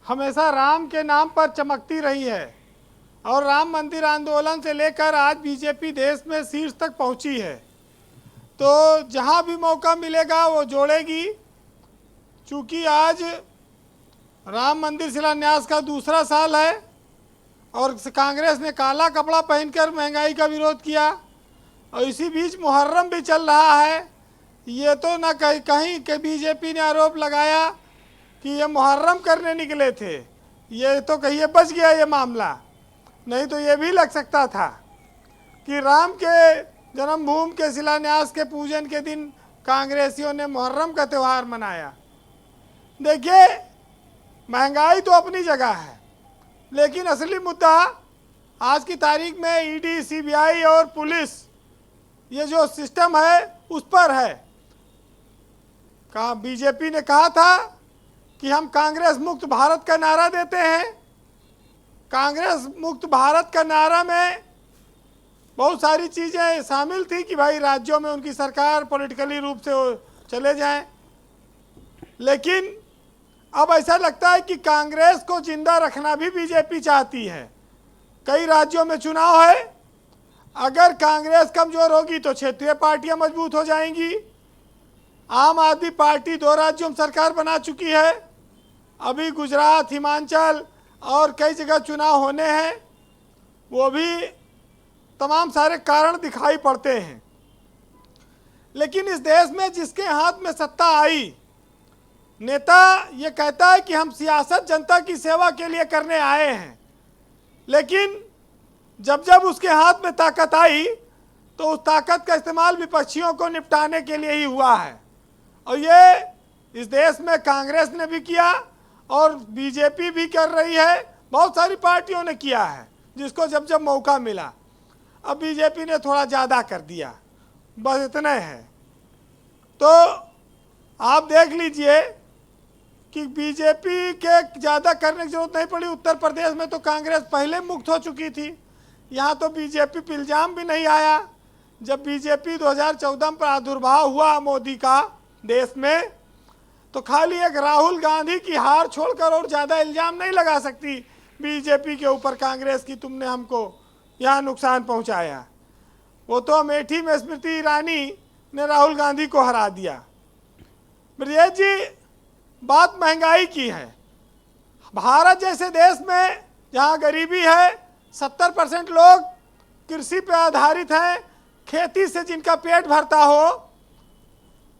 हमेशा राम के नाम पर चमकती रही है। और राम मंदिर आंदोलन से लेकर आज बीजेपी देश में शीर्ष तक पहुंची है। तो जहां भी मौका मिलेगा वो जोड़ेगी। चूँकि आज राम मंदिर शिलान्यास का दूसरा साल है और कांग्रेस ने काला कपड़ा पहनकर महंगाई का विरोध किया, और इसी बीच मुहर्रम भी चल रहा है। ये तो ना कहीं के बीजेपी ने आरोप लगाया कि ये मुहर्रम करने निकले थे, ये तो कहिए बच गया ये मामला, नहीं तो ये भी लग सकता था कि राम के जन्मभूमि के शिलान्यास के पूजन के दिन कांग्रेसियों ने मुहर्रम का त्यौहार मनाया। देखिए, महंगाई तो अपनी जगह है, लेकिन असली मुद्दा आज की तारीख में ईडी, सीबीआई और पुलिस, ये जो सिस्टम है उस पर है। बीजेपी ने कहा था कि हम कांग्रेस मुक्त भारत का नारा देते हैं। कांग्रेस मुक्त भारत का नारा में बहुत सारी चीज़ें शामिल थी कि भाई राज्यों में उनकी सरकार पॉलिटिकली रूप से चले जाएं, लेकिन अब ऐसा लगता है कि कांग्रेस को जिंदा रखना भी बीजेपी चाहती है। कई राज्यों में चुनाव है, अगर कांग्रेस कमजोर होगी तो क्षेत्रीय पार्टियां मजबूत हो जाएंगी। आम आदमी पार्टी 2 राज्यों में सरकार बना चुकी है, अभी गुजरात, हिमाचल और कई जगह चुनाव होने हैं, वो भी तमाम सारे कारण दिखाई पड़ते हैं। लेकिन इस देश में जिसके हाथ में सत्ता आई, नेता ये कहता है कि हम सियासत जनता की सेवा के लिए करने आए हैं, लेकिन जब जब उसके हाथ में ताकत आई तो उस ताकत का इस्तेमाल विपक्षियों को निपटाने के लिए ही हुआ है। और ये इस देश में कांग्रेस ने भी किया और बीजेपी भी कर रही है, बहुत सारी पार्टियों ने किया है जिसको जब जब मौका मिला। अब बीजेपी ने थोड़ा ज़्यादा कर दिया, बस इतना है। तो आप देख लीजिए कि बीजेपी के ज़्यादा करने की जरूरत नहीं पड़ी। उत्तर प्रदेश में तो कांग्रेस पहले मुक्त हो चुकी थी, यहाँ तो बीजेपी पर इल्ज़ाम भी नहीं आया। जब बीजेपी 2014 में प्रादुर्भाव हुआ मोदी का देश में, तो खाली एक राहुल गांधी की हार छोड़कर और ज़्यादा इल्ज़ाम नहीं लगा सकती बीजेपी के ऊपर कांग्रेस की, तुमने हमको यहाँ नुकसान पहुँचाया। वो तो अमेठी में स्मृति ईरानी ने राहुल गांधी को हरा दिया। ब्रजेश जी, बात महंगाई की है। भारत जैसे देश में जहाँ गरीबी है, 70% लोग कृषि पे आधारित हैं, खेती से जिनका पेट भरता हो,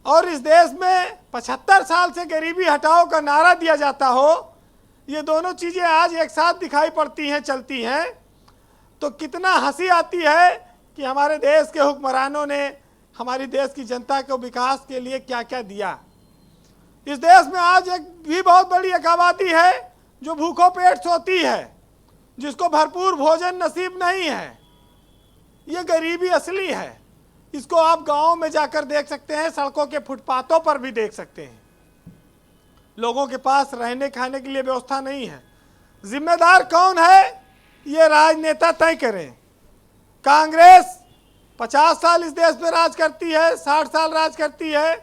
और इस देश में 75 साल से गरीबी हटाओ का नारा दिया जाता हो, ये दोनों चीज़ें आज एक साथ दिखाई पड़ती हैं, चलती हैं, तो कितना हंसी आती है कि हमारे देश के हुक्मरानों ने हमारी देश की जनता को विकास के लिए क्या क्या दिया। इस देश में आज एक भी बहुत बड़ी एक आबादी है जो भूखों पेट सोती है, जिसको भरपूर भोजन नसीब नहीं है। ये गरीबी असली है। इसको आप गाँव में जाकर देख सकते हैं, सड़कों के फुटपाथों पर भी देख सकते हैं। लोगों के पास रहने खाने के लिए व्यवस्था नहीं है। जिम्मेदार कौन है, ये राजनेता तय करें। कांग्रेस 50 साल इस देश में राज करती है, 60 साल राज करती है,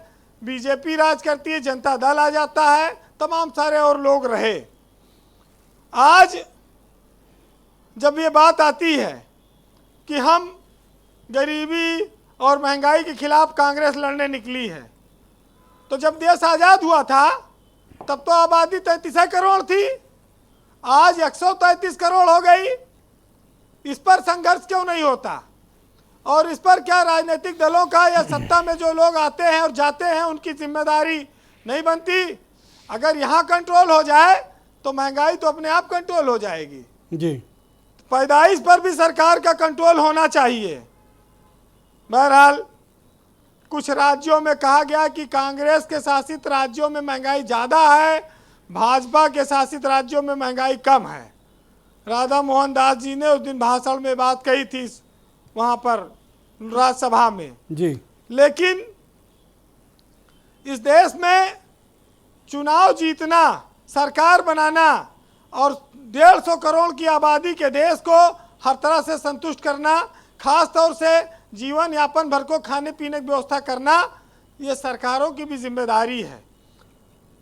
बीजेपी राज करती है, जनता दल आ जाता है, तमाम सारे और लोग रहे। आज जब ये बात आती है कि हम गरीबी और महंगाई के खिलाफ कांग्रेस लड़ने निकली है, तो जब देश आज़ाद हुआ था तब तो आबादी 33 करोड़ थी, आज 133 करोड़ हो गई। इस पर संघर्ष क्यों नहीं होता? और इस पर क्या राजनीतिक दलों का या सत्ता में जो लोग आते हैं और जाते हैं उनकी जिम्मेदारी नहीं बनती? अगर यहाँ कंट्रोल हो जाए तो महंगाई तो अपने आप कंट्रोल हो जाएगी जी। पैदाइश पर भी सरकार का कंट्रोल होना चाहिए। बहरहाल कुछ राज्यों में कहा गया कि कांग्रेस के शासित राज्यों में महंगाई ज़्यादा है, भाजपा के शासित राज्यों में महंगाई कम है। राधा मोहन दास जी ने उस दिन भाषण में बात कही थी वहाँ पर राज्यसभा में जी। लेकिन इस देश में चुनाव जीतना, सरकार बनाना और 150 करोड़ की आबादी के देश को हर तरह से संतुष्ट करना, खास तौर से जीवन यापन भर को खाने पीने की व्यवस्था करना, ये सरकारों की भी जिम्मेदारी है।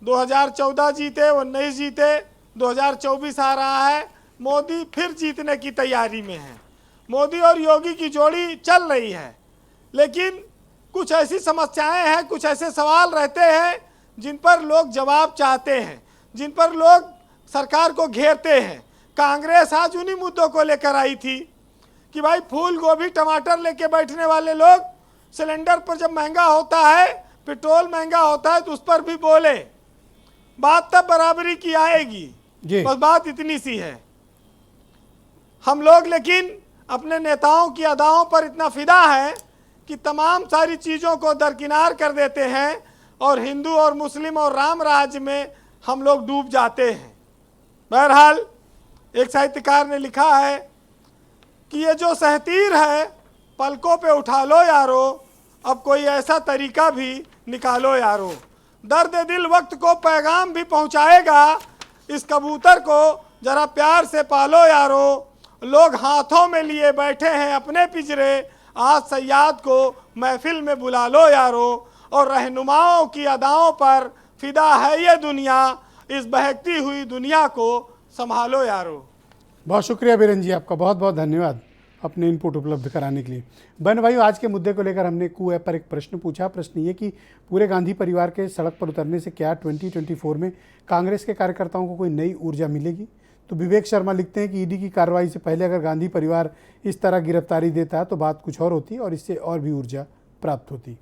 2014 जीते, 19 जीते, 2024 आ रहा है, मोदी फिर जीतने की तैयारी में है। मोदी और योगी की जोड़ी चल रही है, लेकिन कुछ ऐसी समस्याएं हैं, कुछ ऐसे सवाल रहते हैं जिन पर लोग जवाब चाहते हैं, जिन पर लोग सरकार को घेरते हैं। कांग्रेस आज उन्हीं मुद्दों को लेकर आई थी कि भाई फूल गोभी टमाटर लेके बैठने वाले लोग सिलेंडर पर जब महंगा होता है, पेट्रोल महंगा होता है, तो उस पर भी बोले। बात तब बराबरी की आएगी, बस बात इतनी सी है। हम लोग लेकिन अपने नेताओं की अदाओं पर इतना फिदा है कि तमाम सारी चीज़ों को दरकिनार कर देते हैं और हिंदू और मुस्लिम और राम राज्य में हम लोग डूब जाते हैं। बहरहाल एक साहित्यकार ने लिखा है कि ये जो सहतीर है पलकों पे उठा लो यारो, अब कोई ऐसा तरीका भी निकालो यारो। दर्द दिल वक्त को पैगाम भी पहुंचाएगा, इस कबूतर को जरा प्यार से पालो यारो। लोग हाथों में लिए बैठे हैं अपने पिंजरे, आज सयाद को महफिल में बुला लो यारो। और रहनुमाओं की अदाओं पर फिदा है ये दुनिया, इस बहकती हुई दुनिया को संभालो यारो। बहुत शुक्रिया बीरेन जी, आपका बहुत बहुत धन्यवाद अपने इनपुट उपलब्ध कराने के लिए। बहन भाइयों, आज के मुद्दे को लेकर हमने कू ऐप पर एक प्रश्न पूछा। प्रश्न ये कि पूरे गांधी परिवार के सड़क पर उतरने से क्या 2024 में कांग्रेस के कार्यकर्ताओं को कोई नई ऊर्जा मिलेगी? तो विवेक शर्मा लिखते हैं कि ईडी की कार्रवाई से पहले अगर गांधी परिवार इस तरह गिरफ्तारी देता तो बात कुछ और होती और इससे और भी ऊर्जा प्राप्त होती।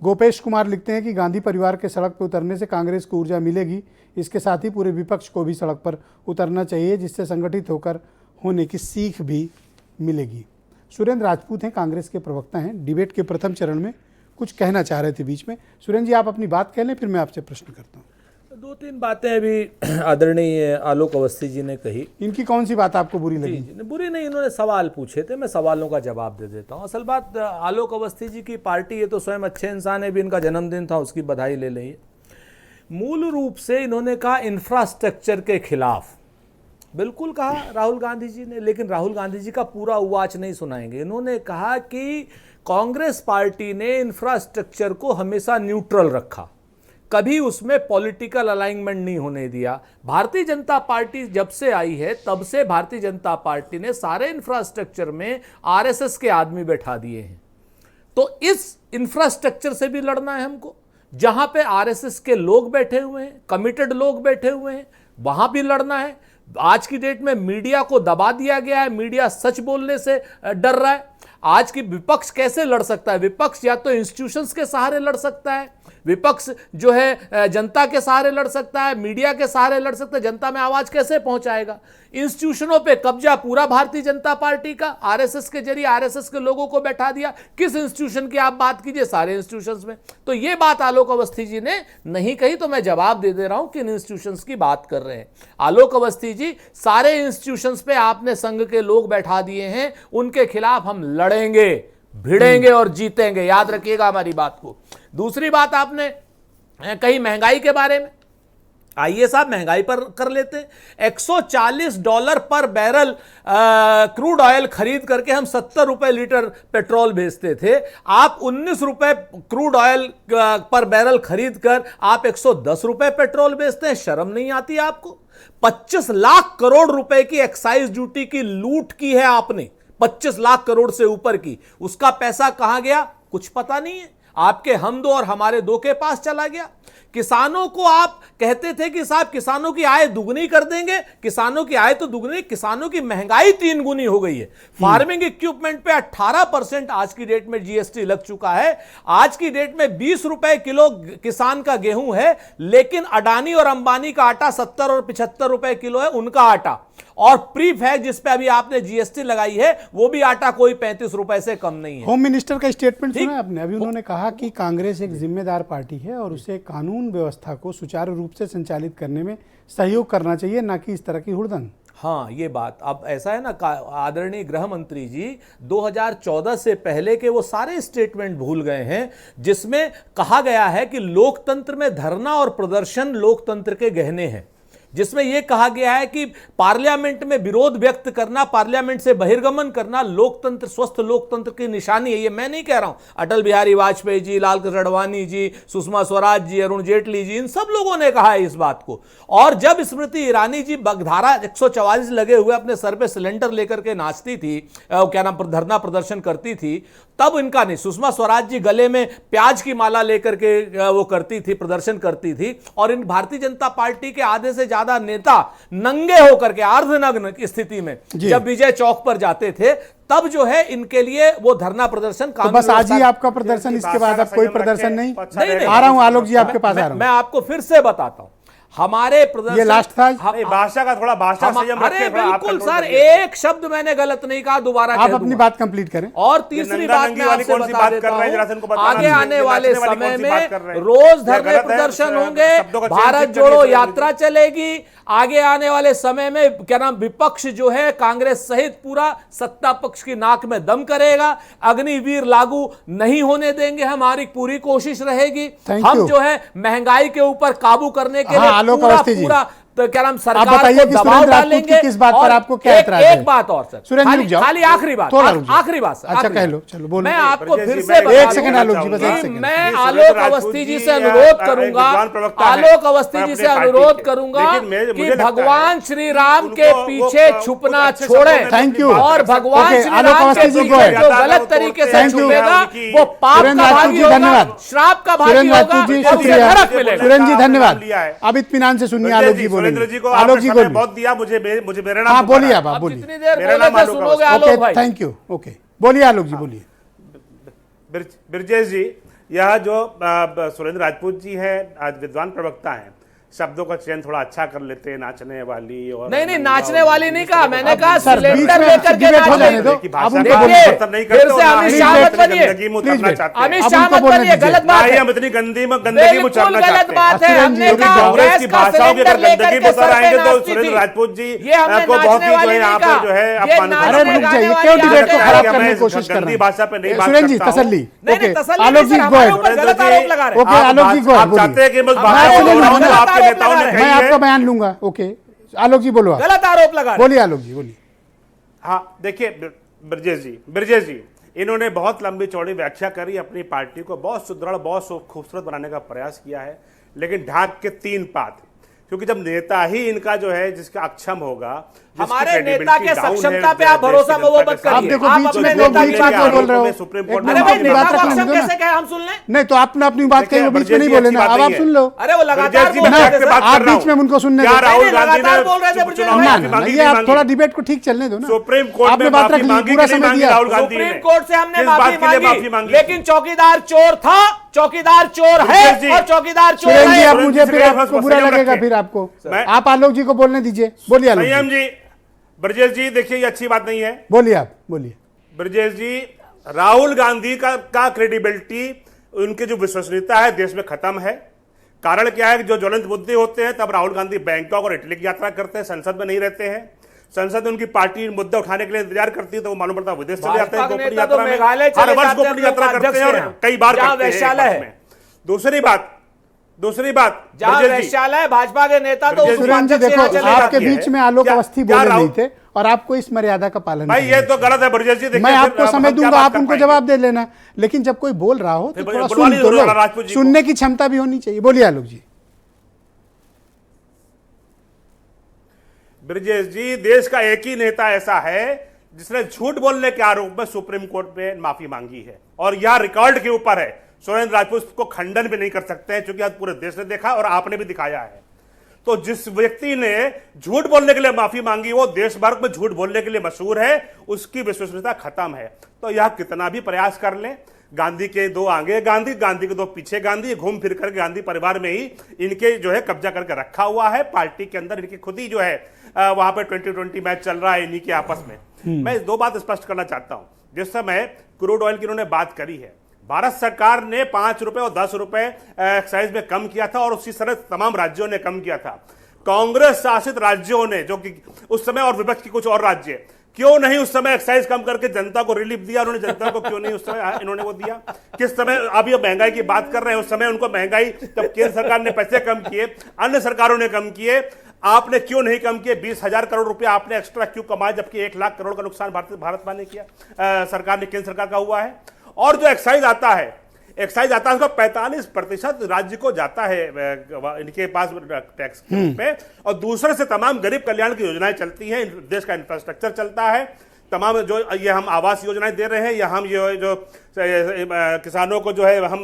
गोपेश कुमार लिखते हैं कि गांधी परिवार के सड़क पर उतरने से कांग्रेस को ऊर्जा मिलेगी, इसके साथ ही पूरे विपक्ष को भी सड़क पर उतरना चाहिए, जिससे संगठित होकर होने की सीख भी मिलेगी। सुरेंद्र राजपूत हैं, कांग्रेस के प्रवक्ता हैं, डिबेट के प्रथम चरण में कुछ कहना चाह रहे थे बीच में। सुरेंद्र जी, आप अपनी बात कह लें, फिर मैं आपसे प्रश्न करता हूँ। दो तीन बातें अभी आदरणीय आलोक अवस्थी जी ने कही। इनकी कौन सी बात आपको बुरी लगी? बुरी नहीं, इन्होंने सवाल पूछे थे, मैं सवालों का जवाब दे देता हूँ। असल बात, आलोक अवस्थी जी की पार्टी, ये तो स्वयं अच्छे इंसान है, भी इनका जन्मदिन था, उसकी बधाई ले लें। मूल रूप से इन्होंने कहा इंफ्रास्ट्रक्चर के खिलाफ, बिल्कुल कहा राहुल गांधी जी ने, लेकिन राहुल गांधी जी का पूरा उवाच नहीं सुनाएंगे। इन्होंने कहा कि कांग्रेस पार्टी ने इंफ्रास्ट्रक्चर को हमेशा न्यूट्रल रखा, कभी उसमें पॉलिटिकल अलाइनमेंट नहीं होने दिया। भारतीय जनता पार्टी जब से आई है तब से भारतीय जनता पार्टी ने सारे इंफ्रास्ट्रक्चर में आरएसएस के आदमी बैठा दिए हैं। तो इस इंफ्रास्ट्रक्चर से भी लड़ना है हमको, जहां पे आरएसएस के लोग बैठे हुए हैं, कमिटेड लोग बैठे हुए हैं, वहां भी लड़ना है। आज की डेट में मीडिया को दबा दिया गया है, मीडिया सच बोलने से डर रहा है। आज की विपक्ष कैसे लड़ सकता है? विपक्ष या तो इंस्टीट्यूशंस के सहारे लड़ सकता है, विपक्ष जो है जनता के सहारे लड़ सकता है, मीडिया के सहारे लड़ सकता है। जनता में आवाज कैसे पहुंचाएगा? इंस्टीट्यूशनों पे कब्जा पूरा भारतीय जनता पार्टी का, आरएसएस के जरिए आरएसएस के लोगों को बैठा दिया। किस इंस्टीट्यूशन की आप बात कीजिए, सारे इंस्टीट्यूशंस में। तो ये बात आलोक अवस्थी जी ने नहीं कही, तो मैं जवाब दे दे रहा हूं कि इन इंस्टीट्यूशंस की बात कर रहे हैं आलोक अवस्थी जी। सारे इंस्टीट्यूशंस पे आपने संघ के लोग बैठा दिए हैं, उनके खिलाफ हम लड़ेंगे, भिड़ेंगे और जीतेंगे, याद रखिएगा हमारी बात को। दूसरी बात आपने कही महंगाई के बारे में, आइए साहब महंगाई पर कर लेते हैं। $140 पर बैरल क्रूड ऑयल खरीद करके हम 70 रुपए लीटर पेट्रोल बेचते थे। आप 19 रुपए क्रूड ऑयल पर बैरल खरीद कर आप 110 रुपए पेट्रोल बेचते हैं। शर्म नहीं आती आपको? 25 लाख करोड़ रुपए की एक्साइज ड्यूटी की लूट की है आपने, 25 लाख करोड़ से ऊपर की। उसका पैसा कहां गया कुछ पता नहीं है, आपके हम दो और हमारे दो के पास चला गया। किसानों को आप कहते थे कि साहब किसानों की आय दुगनी कर देंगे, किसानों की आय तो दुगनी, किसानों की महंगाई 3 गुनी हो गई है। फार्मिंग इक्विपमेंट पे 18% आज की डेट में जीएसटी लग चुका है। आज की डेट में 20 रुपए किलो किसान का गेहूं है, लेकिन अडानी और अंबानी का आटा 70 और 75 रुपए किलो है उनका आटा। और प्री पैक जिस पे अभी आपने जीएसटी लगाई है वो भी आटा कोई 35 रुपए से कम नहीं है। होम मिनिस्टर का स्टेटमेंट सुना है आपने? अभी उन्होंने कहा कि कांग्रेस एक जिम्मेदार पार्टी है और उसे कानून व्यवस्था को सुचारू रूप से संचालित करने में सहयोग करना चाहिए, ना कि इस तरह की हुड़दंग। हाँ, ये बात अब ऐसा है ना, आदरणीय गृह मंत्री जी 2014 से पहले के वो सारे स्टेटमेंट भूल गए हैं जिसमें कहा गया है कि लोकतंत्र में धरना और प्रदर्शन लोकतंत्र के गहने हैं। जिसमें यह कहा गया है कि पार्लियामेंट में विरोध व्यक्त करना, पार्लियामेंट से बहिर्गमन करना लोकतंत्र, स्वस्थ लोकतंत्र की निशानी है। ये मैं नहीं कह रहा हूं, अटल बिहारी वाजपेयी जी, लाल कृष्ण आडवाणी जी, सुषमा स्वराज जी, अरुण जेटली जी, इन सब लोगों ने कहा है इस बात को। और जब स्मृति ईरानी जी धारा 144 लगे हुए अपने सर पे सिलेंडर लेकर के नाचती थी, क्या नाम, धरना प्रदर्शन करती थी, तब इनका नहीं। सुषमा स्वराज जी गले में प्याज की माला लेकर के वो करती थी, प्रदर्शन करती थी। और इन भारतीय जनता पार्टी के आधे से ज्यादा नेता नंगे होकर के, अर्धनग्न की स्थिति में जब विजय चौक पर जाते थे, तब जो है इनके लिए वो धरना प्रदर्शन। तो बस आज ही आपका प्रदर्शन, इसके बाद अब कोई प्रदर्शन नहीं? आ रहा हूं आलोक जी आपके पास आ रहा हूं। मैं आपको फिर से बताता हूं, हमारे प्रदर्शन, ये लास्ट था। भाषा का थोड़ा भाषा संयम रखें। अरे बिल्कुल सर, एक शब्द मैंने गलत नहीं कहा, दोबारा आप अपनी बात कंप्लीट करें। और तीसरी बात मैं आपसे बता देता हूं, आगे आने वाले समय में रोज धरने प्रदर्शन होंगे, भारत जोड़ो यात्रा चलेगी। आगे आने वाले समय में क्या नाम, विपक्ष जो है कांग्रेस सहित पूरा सत्ता पक्ष की नाक में दम करेगा। अग्निवीर लागू नहीं होने देंगे, हमारी पूरी कोशिश रहेगी। हम जो है महंगाई के ऊपर काबू करने के लिए पूरा तो क्या नाम, सरकार को दबाव डालेंगे। किस बात पर आपको क्या एतराज है? एक बात और सर, सुरेंद्र, खाली आखिरी बात, आखिरी बात सर। अच्छा कह लो, चलो बोलो। मैं आपको फिर से एक सेकंड आलोक जी, बस एक सेकंड। मैं आलोक अवस्थी जी से अनुरोध करूंगा, आलोक अवस्थी जी से अनुरोध करूंगा कि भगवान श्री राम के पीछे छुपना छोड़ें। Thank you. और भगवान श्री राम के पीछे जो गलत तरीके से छुपेगा वो पाप का भागी होगा, श्राप का भागी होगा, नरक मिलेगा। सुरेंद्र जी धन्यवाद। अब इत्मीनान से सुनिए आलोक जी बोले। जी को आलोक जी को बहुत दिया, मुझे मेरे नाम। हाँ बोलिए, आप बोलिए। जितनी देर बोले सुनोगे आलोक भाई। Thank you. ओके बोलिए आलोक जी, बोलिए। ब्रजेश जी, यह जो सुरेंद्र राजपूत जी है, आज विद्वान प्रवक्ता हैं, शब्दों का चयन थोड़ा अच्छा कर लेते हैं। नाचने वाली और नहीं, नाचने वाली नहीं कहा मैंने, कहा सर सिलेंडर लेकर के हो जाने दो। अब फिर से अमित शाह मत बनिए, अमित शाह मत बनिए, गलत बात है। हम इतनी गंदगी में चलना गलत बात है। हमने कहा कांग्रेस की भाषाओं की अगर गंदगी में उतर आएंगे तो सुरेंद्र राजपूत जी को बहुत ही जो है यहाँ पर जो है अपमान। क्यों डिबेट को खराब करने की कोशिश कर रहे हैं? भाषा पे नहीं बात सुरेंद्र जी तसल्ली। आलोक जी गलत आरोप लगा रहे हैं। आलोक जी आप चाहते हैं कि आपके नेताओं ने मैं आपका बयान लूंगा। ओके आलोक जी बोलो, गलत आरोप लगा। बोलिए आलोक जी, बोलिए। हाँ देखिए ब्रजेश जी इन्होंने बहुत लंबी चौड़ी व्याख्या करी, अपनी पार्टी को बहुत सुदृढ़, बहुत खूबसूरत बनाने का प्रयास किया है, लेकिन ढाक के 3 पात। क्योंकि जब नेता ही इनका जो है जिसका अक्षम होगा, हमारे नेता के सक्षमता पे आप भरोसा वो मत करिए। आप देखो बीच में नेता की बात बोल रहे हो। सुप्रीम कोर्ट अरे भाई नेता को अक्षम कैसे कहे, हम सुन लें? नहीं तो आपने अपनी बात कही, वो बीच में नहीं बोले ना, अब आप सुन लो। अरे वो लगातार बोल रहे थे, आप बीच में उनको सुनने दो। राहुल गांधी लगातार बोल रहे थे, ये आप थोड़ा डिबेट को ठीक चलने दो ना। सुप्रीम कोर्ट आपने में बात रख माफी ली, मांगी, पूरा समय दिया। राहुल गांधी ने सुप्रीम कोर्ट से हमने किस बात माफी के लिए माफी मांगी? लेकिन चौकीदार चोर था, चौकीदार चोर है और चौकीदार चोर सुरेंद्र जी है। आप मुझे फिर आपको बुरा लगेगा, फिर आपको आप आलोक जी को बोलने दीजिए। बोलिए आलोक संयम जी। ब्रजेश जी देखिए ये अच्छी बात नहीं है। बोलिए, आप बोलिए। ब्रजेश जी, राहुल गांधी का क्रेडिबिलिटी, उनकी जो विश्वसनीयता है देश में खत्म है। कारण क्या है कि जो ज्वलंत मुद्दे होते हैं तब राहुल गांधी बैंकॉक और इटली की यात्रा करते हैं, संसद में नहीं रहते हैं। संसद में उनकी पार्टी मुद्दा उठाने के लिए इंतजार करती है तो वो मालूम पड़ता है विदेश चले जाते हैं, गोपनीय यात्रा में, हर वर्ष गोपनीय यात्रा करते हैं और कई बार करते हैं। दूसरी बात जहां वैश्यालय भाजपा के नेता तो सुरेंद्र जी देखो, आपके बीच में आलोक अवस्थी बोल रहे थे और आपको इस मर्यादा का पालन भाई ये तो गलत है ब्रजेश जी। मैं आपको समय दूंगा, आप उनको जवाब दे लेना, लेकिन जब कोई बोल रहा हो तो थोड़ा सुन तो लो, सुनने की क्षमता भी होनी चाहिए। बोलिए आलोक जी। ब्रजेश जी, देश का एक ही नेता ऐसा है जिसने झूठ बोलने के आरोप में सुप्रीम कोर्ट में माफी मांगी है और यह रिकॉर्ड के ऊपर है। सुरेंद्र राजपूत को खंडन भी नहीं कर सकते हैं क्योंकि आज पूरे देश ने देखा और आपने भी दिखाया है। तो जिस व्यक्ति ने झूठ बोलने के लिए माफी मांगी वो देश भर में झूठ बोलने के लिए मशहूर है, उसकी विश्वसनीयता खत्म है। तो यह कितना भी प्रयास कर ले, गांधी के 2 आगे गांधी के 2 पीछे गांधी, घूम फिर कर गांधी परिवार में ही इनके जो है कब्जा करके रखा हुआ है। पार्टी के अंदर इनकी खुद ही जो है वहां पर 2020 मैच चल रहा है इन्हीं के आपस में। मैं 2 बात स्पष्ट करना चाहता हूं। जिस समय क्रूड ऑयल की इन्होंने बात करी है, भारत सरकार ने 5 रुपए और 10 रुपए एक्साइज में कम किया था और उसी तरह तमाम राज्यों ने कम किया था। कांग्रेस शासित राज्यों ने, जो कि उस समय, और विपक्ष की कुछ और राज्य, क्यों नहीं उस समय एक्साइज कम करके जनता को रिलीफ दिया? उन्होंने जनता को क्यों नहीं उस समय इन्होंने वो दिया? किस समय? अभी महंगाई की बात कर रहे हैं, उस समय उनको महंगाई तब केंद्र सरकार ने पैसे कम किए, अन्य सरकारों ने कम किए। आपने क्यों नहीं कम किए? 20,000 करोड़ रुपया आपने एक्स्ट्रा क्यों कमाया, जबकि 1 लाख करोड़ का नुकसान भारत ने किया, सरकार ने, केंद्र सरकार का हुआ है। और जो एक्साइज आता है उसका 45% राज्य को जाता है इनके पास टैक्स के रूप में, और दूसरे से तमाम गरीब कल्याण की योजनाएं चलती हैं, देश का इंफ्रास्ट्रक्चर चलता है, तमाम जो ये हम आवास योजनाएं दे रहे हैं, या हम ये जो किसानों को जो है हम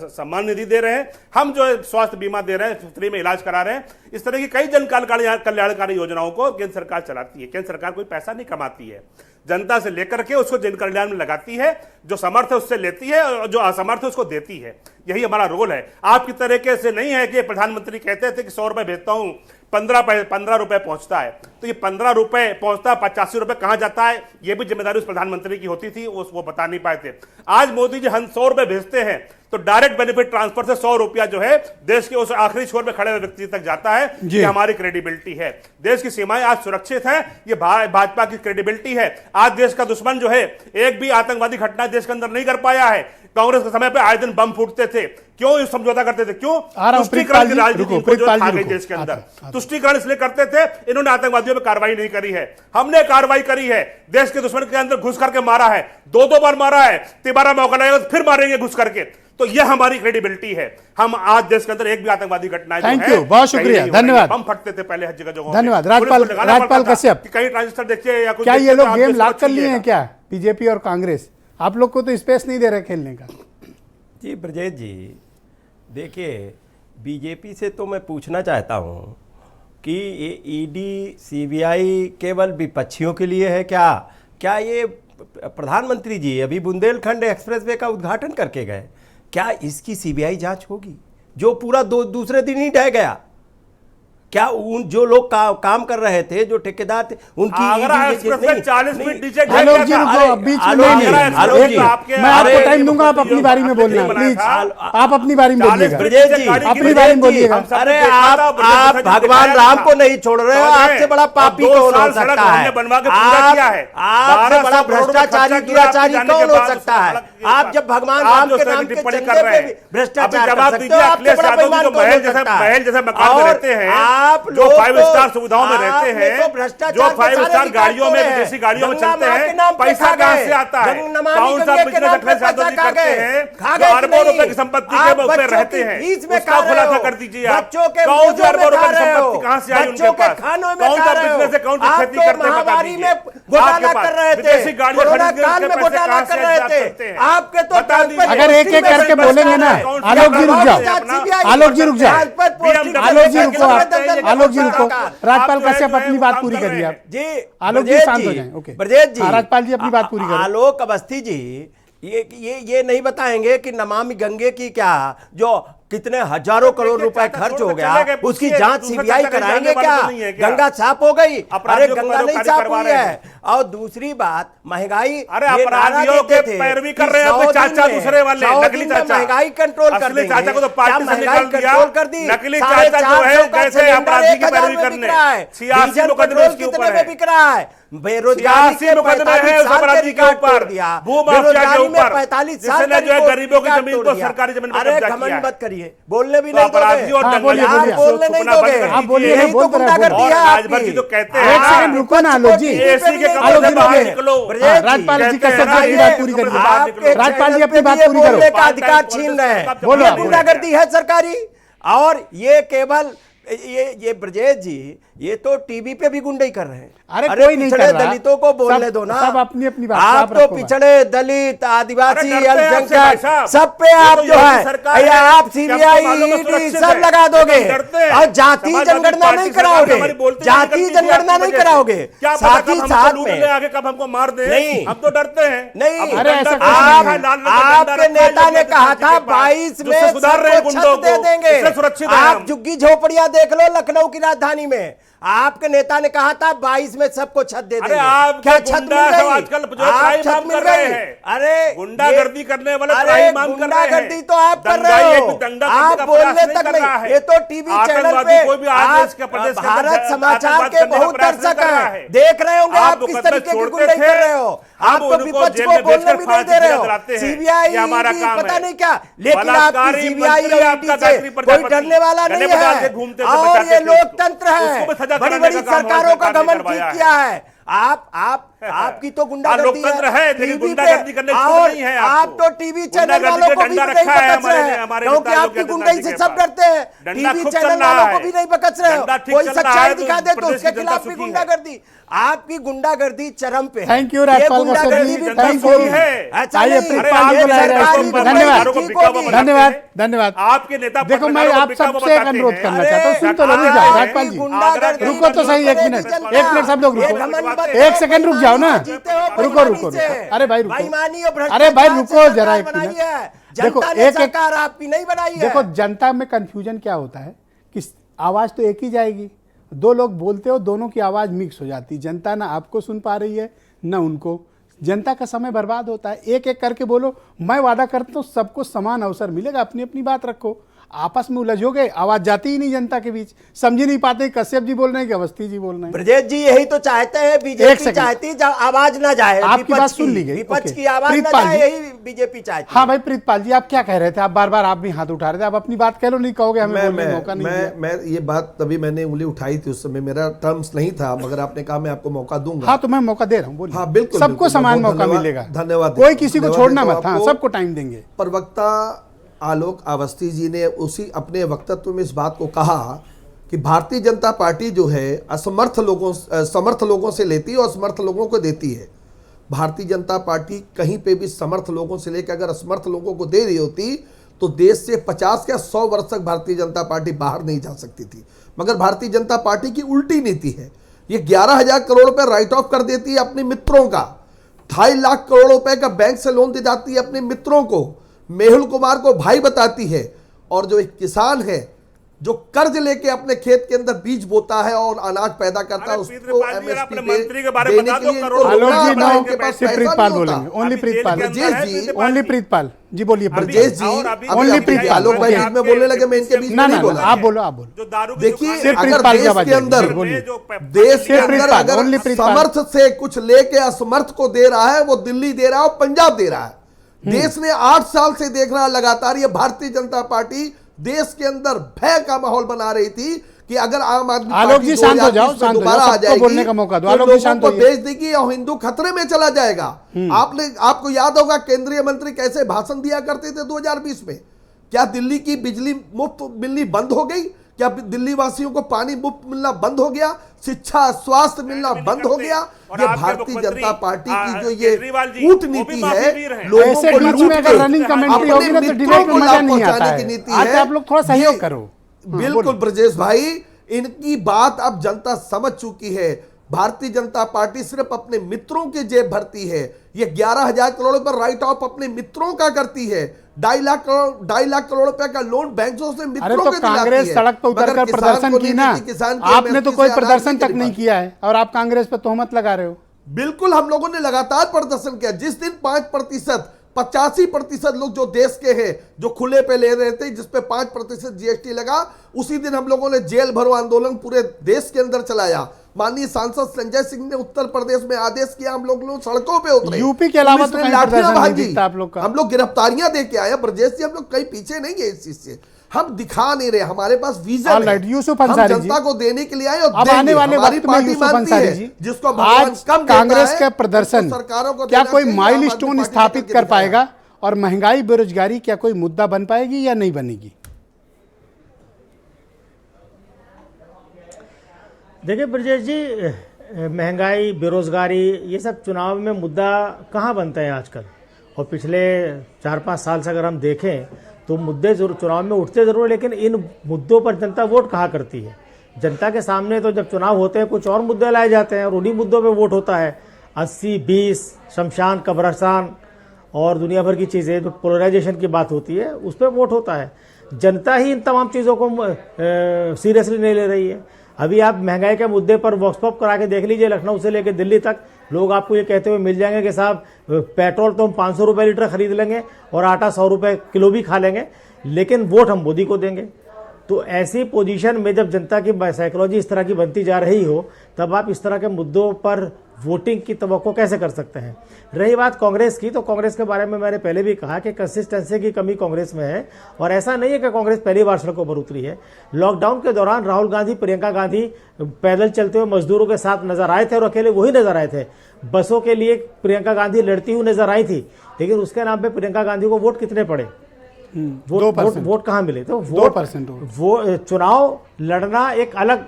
सम्मान निधि दे रहे हैं, हम जो है स्वास्थ्य बीमा दे रहे हैं, फ्री में इलाज करा रहे हैं, इस तरह की कई जन कल्याणकारी योजनाओं को केंद्र सरकार चलाती है। केंद्र सरकार कोई पैसा नहीं कमाती है, जनता से लेकर के उसको जन कल्याण में लगाती है, जो समर्थ है उससे लेती है और जो असमर्थ है उसको देती है। यही हमारा रोल है। आपकी तरीके से नहीं है कि प्रधानमंत्री कहते थे कि 100 रुपए भेजता हूं, 15 रुपए पहुंचता है, तो ये 15 रुपए पहुंचता, 85 रुपए कहां जाता है, ये भी जिम्मेदारी उस प्रधानमंत्री की होती थी, वो बता नहीं पाए थे। आज मोदी जी हम 100 रुपए भेजते हैं तो डायरेक्ट बेनिफिट ट्रांसफर से 100 रुपया जो है देश के उस आखिरी छोर पे खड़े हुए व्यक्ति तक जाता है। ये हमारी क्रेडिबिलिटी है, देश की सीमाएं आज सुरक्षित हैं, ये भाजपा की क्रेडिबिलिटी है। आज देश का दुश्मन जो है एक भी आतंकवादी घटना देश के अंदर नहीं कर पाया है। कांग्रेस के समय पे आए दिन बम फूटते थे, क्यों ये समझौता करते थे? क्यों? तुष्टीकरण की राजनीति को जो आ गई देश के अंदर, तुष्टीकरण इसलिए करते थे, इन्होंने आतंकवादियों पर कार्रवाई नहीं करी है, हमने कार्रवाई करी है, देश के दुश्मन के अंदर घुस करके मारा है, 2 बार मारा है, 13 मौका लगेगा तो फिर मारेंगे घुस करके। तो यह हमारी क्रेडिबिलिटी है। हम आज देश के अंदर एक भी आतंकवादी घटना थैंक यू, बहुत शुक्रिया, धन्यवाद। बम फटते थे पहले हर जगह। धन्यवाद। राजपाल कश्यप, कहीं ट्रांजिस्टर देखिए या क्या ये लोग गेम लॉक कर लिए हैं क्या, बीजेपी और कांग्रेस? आप लोग को तो स्पेस नहीं दे रहे खेलने का। जी ब्रजेश जी, देखिए बीजेपी से तो मैं पूछना चाहता हूँ कि ये ईडी सीबीआई केवल विपक्षियों के लिए है क्या? क्या ये प्रधानमंत्री जी अभी बुंदेलखंड एक्सप्रेसवे का उद्घाटन करके गए, क्या इसकी सीबीआई जांच होगी जो पूरा दूसरे दिन ही ढह गया? क्या उन जो लोग काम कर रहे थे, जो ठेकेदार थे, उनकी आलोक जी रुको, बीच में मैं आपको टाइम दूंगा, आप अपनी बारी में बोलिए प्लीज, आप अपनी बारी में बोलिएगा, अपनी बारी में बोलिएगा। अरे आप भगवान राम को नहीं छोड़ रहे हो, आपसे बड़ा पापी कौन हो सकता है? आपसे बड़ा भ्रष्टाचारी दुराचारी कौन हो सकता है? आप जब भगवान राम के नाम के चंदे पे भ्रष्टाचार कर सकते हो, आपसे बड़ा बेईमान कौन हो सकता है? आप जो 5 स्टार सुविधाओं में रहते हैं, जो 5 स्टार गाड़ियों में, विदेशी गाड़ियों में चलते हैं, पैसा कहां से आता है? कौन सा बिजनेस अखिलेश करते हैं? जो अरबों रुपए की संपत्ति के ऊपर रहते हैं, उसका खुलासा कर दीजिए आप। कौन सा अरबों रुपए की संपत्ति कहां से आई उनके पास? कौन सा बिजनेस है, कौन सी खेती करते हैं, बता दीजिए। घोटाला कर रहे थे, विदेशी गाड़ियां खरीदने के पैसे कहां से जाते हैं? आपके तो अगर एक एक करके बोलेंगे ना, आलोक जी रुक जाओ, आलोक जी रुक जाओ, आलोक जी रुको, आलोक जी रुको, राजपाल कश्यप अपनी बात पूरी करिए आप जी। आलोक जी शांत हो जाएं। ओके ब्रजेश जी, राजपाल जी अपनी बात पूरी करें। आलोक अवस्थी जी ये नहीं बताएंगे कि नमामि गंगे की क्या जो कितने हजारों करोड़ रुपए खर्च हो गया, उसकी जांच सीबीआई कराएंगे क्या? गंगा साफ हो गई? अरे गंगा नहीं साफ हुई है। और दूसरी बात महंगाई, अरे अपराधियों के पैरवी कर रहे हैं चाचा दूसरे वाले, नकली चाचा। महंगाई कंट्रोल कर देंगे, चाचा को तो पार्टी से निकाल दिया, कंट्रोल कर दी। नकली चाचा जो है कैसे अपराधी की पैरवी करने, 86 मुकदमे कितने में बिक रहा है? बेरोजगारी के 45 साल के रिकॉर्ड तोड़ दिया, बेरोजगारी में 45 साल का जो है गरीबों की जमीन को सरकारी जमीन पर अरे घमंड मत करिए, बोलने भी नहीं दोगे, बोलने नहीं दोगे, आप बोलिए, यही तो गुंडागर्दी है आपकी। तो कहते हैं एक सेकंड रुको ना आलोक जी, राजपाल जी कश्यप जी अपनी बात पूरी करिए, राजपाल जी अपनी बात पूरी करो। बोलने का अधिकार छीन रहे हैं, बोलो गुंडागर्दी है सरकारी। और ये केवल ये ब्रजेश जी ये तो टीवी पे भी गुंडे ही कर रहे हैं। अरे कोई नहीं कर रहा, दलितों को बोलने दो ना, सब अपनी अपनी बात। आप तो पिछड़े दलित आदिवासी अल्पसंख्यक सब पे आप जो है आप सीबीआई ईडी सब लगा दोगे और जाति जनगणना नहीं कराओगे, जाति जनगणना नहीं कराओगे। साथ ही साथ में आगे कब हमको मार दे, नहीं हम तो डरते हैं नहीं। आपके नेता ने कहा था 22 में छत दे देंगे। आप झुग्गी झोपड़ियां देख लो लखनऊ की राजधानी में, आपके नेता ने कहा था 22 में सबको छत दे देंगे। आप क्या छत मिल गई? आजकल जो आप छत मिल गई? अरे गुंडागर्दी करने वाले अरे गुंडागर्दी तो आप कर रहे हो, आप बोलने तक नहीं। ये तो टीवी चैनल पे आप भारत समाचार के बहुत दर्शक हैं, देख रहे होंगे आप किस तरीके की गुंडाई कर रहे हो। आप तो विपक्ष को बोलने भी नहीं दे रहे हो। सीबीआई पता नहीं क्या, लेकिन आपकी सीबीआई से कोई डरने वाला नहीं है। और ये लोकतंत्र है, बड़ी बड़ी सरकारों का घमंड ठीक किया है। आपकी तो गुंडागर्दी है टीवी पे, और आप तो टीवी चैनल वालों को भी नहीं बकच रहे हैं, क्योंकि आपकी गुंडाई से सब डरते हैं। टीवी चैनल वालों को भी नहीं बकच रहे हो। कोई सच्चाई दिखा दे तो उसके खिलाफ भी गुंडागर्दी। आपकी गुंडागर्दी चरम पे है। थैंक यू राजपाल गुंडागर्दी भी थैंक यू। आइए प्रीतपाल को लाया जाए। धन्यवाद धन्यवाद। आपके नेता देखो मैं आप सबसे एक अनुरोध करना चाहता हूँ, सुन तो लो, रुक जाओ राजपाल जी, रुको तो सही 1 मिनट, 1 मिनट सब लोग रुको, 1 सेकंड रुक जाओ ना, रुको रुको रुको, अरे भाई रुको, अरे भाई रुको जरा 1 मिनट। देखो एक सरकार आपकी नहीं बनाई है। देखो जनता में कंफ्यूजन क्या होता है कि आवाज तो एक ही जाएगी, 2 लोग बोलते हो, दोनों की आवाज मिक्स हो जाती, जनता ना आपको सुन पा रही है ना उनको, जनता का समय बर्बाद होता है। एक एक करके बोलो, मैं वादा करता हूँ सबको समान अवसर मिलेगा, अपनी अपनी बात रखो, आपस में उलझोगे आवाज जाती ही नहीं जनता के बीच, समझ ही नहीं पाते कश्यप जी बोल रहे हैं कि अवस्थी जी बोल रहे हैं। ब्रजेश जी यही तो चाहते हैं, बीजेपी चाहती है आवाज ना जाए, आपकी बात सुन ली गई, विपक्ष की आवाज ना जाए, यही बीजेपी चाहती है। हाँ भाई प्रीतपाल जी आप क्या कह रहे थे, आप बार बार आप भी हाथ उठा रहे थे, आप अपनी बात कह लो, नहीं कहोगे हमें बोलने का मौका नहीं दिया। मैं ये बात तभी मैंने उंगली उठाई थी, उस समय मेरा टर्म्स नहीं था, मगर आपने कहा मैं आपको मौका दूंगा। हाँ तो मैं मौका दे रहा हूँ, हाँ बिल्कुल, सबको समान मौका मिलेगा, धन्यवाद। कोई किसी को छोड़ना मत, हाँ सबको टाइम देंगे। प्रवक्ता आलोक अवस्थी जी ने उसी अपने वक्तव्य में इस बात को कहा कि भारतीय जनता पार्टी जो है समर्थ लोगों से लेती है और असमर्थ लोगों को देती है। भारतीय जनता पार्टी कहीं पे भी समर्थ लोगों से लेकर अगर असमर्थ लोगों को दे रही होती तो देश से 50 या 100 वर्ष तक भारतीय जनता पार्टी बाहर नहीं जा सकती थी, मगर भारतीय जनता पार्टी की उल्टी नीति है। ये 11,000 करोड़ रुपए राइट ऑफ कर देती है अपने मित्रों का, 2.5 लाख करोड़ रुपए का बैंक से लोन दे जाती है अपने मित्रों को, मेहुल कुमार को भाई बताती है, और जो एक किसान है जो कर्ज लेके अपने खेत के अंदर बीज बोता है और अनाज पैदा करता है, उसको एमएसपी मंत्री के बारे में बता दो। प्रीतपाल बोलेंगे, ओनली प्रीतपाल, ओनली प्रीतपाल जी बोलिए। ब्रजेश जी ओनली प्रीतपाल, आलोक भाई बीच में बोलने लगे, मैं इनके बीच में नहीं बोला। आप बोलो, आप बोलो। देखिए अगर देश के अंदर अगर समर्थ से कुछ लेके असमर्थ को दे रहा है, वो दिल्ली दे रहा है और पंजाब दे रहा है। देश ने 8 साल से देख रहा लगातार, ये भारतीय जनता पार्टी देश के अंदर भय का माहौल बना रही थी कि अगर आम आदमी आलोक जी शांत हो जाओ, शांत दोबारा आ जाएगी, बोलने का मौका दो, तो आलोक जी शांत हो लोगों को भेज देगी और हिंदू खतरे में चला जाएगा। आपको याद होगा केंद्रीय मंत्री कैसे भाषण दिया करते थे 2020 में। क्या दिल्ली की बिजली मुफ्त मिलनी बंद हो गई? क्या दिल्ली वासियों को पानी मुफ्त मिलना बंद हो गया? शिक्षा स्वास्थ्य मिलना बंद हो गया? ये भारतीय जनता पार्टी की जो ये कूटनीति है, लोगों को पहुंचाने की नीति है, आप लोग थोड़ा सहयोग करो। बिल्कुल ब्रजेश भाई, इनकी बात अब जनता समझ चुकी है। भारतीय जनता पार्टी सिर्फ अपने मित्रों की जेब भरती है। ये 11,000 करोड़ पर राइट ऑफ अपने मित्रों का करती है, 2.5 लाख करोड़ रुपए का लोन बैंकों से मित्रों को दिलाती है। कांग्रेस सड़क पर उतरकर प्रदर्शन की ना, आपने तो कोई प्रदर्शन तक नहीं किया है और आप कांग्रेस पर तोहमत लगा रहे हो। बिल्कुल हम लोगों ने लगातार प्रदर्शन किया। जिस दिन 5% 85% लोग जो देश के हैं जो खुले पे ले रहे थे, जिसपे 5% जीएसटी लगा, उसी दिन हम लोगों ने जेल भरो आंदोलन पूरे देश के अंदर चलाया। माननीय सांसद संजय सिंह ने उत्तर प्रदेश में आदेश किया, हम लोग सड़कों पे उतरे। यूपी के अलावा तो लाठियां भाजी, हम लोग गिरफ्तारियां दे के आए। ब्रजेश जी हम लोग कहीं पीछे नहीं है इस चीज से, हम दिखा नहीं रहे, हमारे पास विजन है, यूसुफ हम अंसारी जनता को देने के लिए आए। और आने वाले वक्त में यूसुफ अंसारी जी, जिसको आज कांग्रेस का प्रदर्शन क्या कोई माइलस्टोन स्थापित कर पाएगा और महंगाई बेरोजगारी क्या कोई मुद्दा बन पाएगी या नहीं बनेगी? देखिए ब्रजेश जी, महंगाई बेरोजगारी ये सब चुनाव में मुद्दा कहाँ बनता है आजकल, और पिछले 4-5 साल से अगर हम देखें तो मुद्दे जरूर चुनाव में उठते जरूर, लेकिन इन मुद्दों पर जनता वोट कहाँ करती है? जनता के सामने तो जब चुनाव होते हैं कुछ और मुद्दे लाए जाते हैं और उन्हीं मुद्दों पे वोट होता है। 80-20 शमशान कब्रिस्तान और दुनिया भर की चीज़ें, जो पोलराइजेशन की बात होती है उस पर वोट होता है। जनता ही इन तमाम चीज़ों को सीरियसली नहीं ले रही है। अभी आप महंगाई के मुद्दे पर वॉक्स पॉप करा के देख लीजिए, लखनऊ से लेकर दिल्ली तक लोग आपको ये कहते हुए मिल जाएंगे कि साहब पेट्रोल तो हम 500 रुपये लीटर खरीद लेंगे और आटा 100 रुपये किलो भी खा लेंगे, लेकिन वोट हम मोदी को देंगे। तो ऐसी पोजीशन में जब जनता की साइकोलॉजी इस तरह की बनती जा रही हो, तब आप इस तरह के मुद्दों पर वोटिंग की तवक्को कैसे कर सकते हैं। रही बात कांग्रेस की, तो कांग्रेस के बारे में मैंने पहले भी कहा कि कंसिस्टेंसी की कमी कांग्रेस में है, और ऐसा नहीं है कि कांग्रेस पहली बार सड़कों पर उतरी है। लॉकडाउन के दौरान राहुल गांधी, प्रियंका गांधी पैदल चलते हुए मजदूरों के साथ नजर आए थे, और अकेले वही नजर आए थे। बसों के लिए प्रियंका गांधी लड़ती हुई नजर आई थी, लेकिन उसके नाम पर प्रियंका गांधी को वोट कितने पड़े, वोट कहाँ मिले? तो 2% वो चुनाव लड़ना एक अलग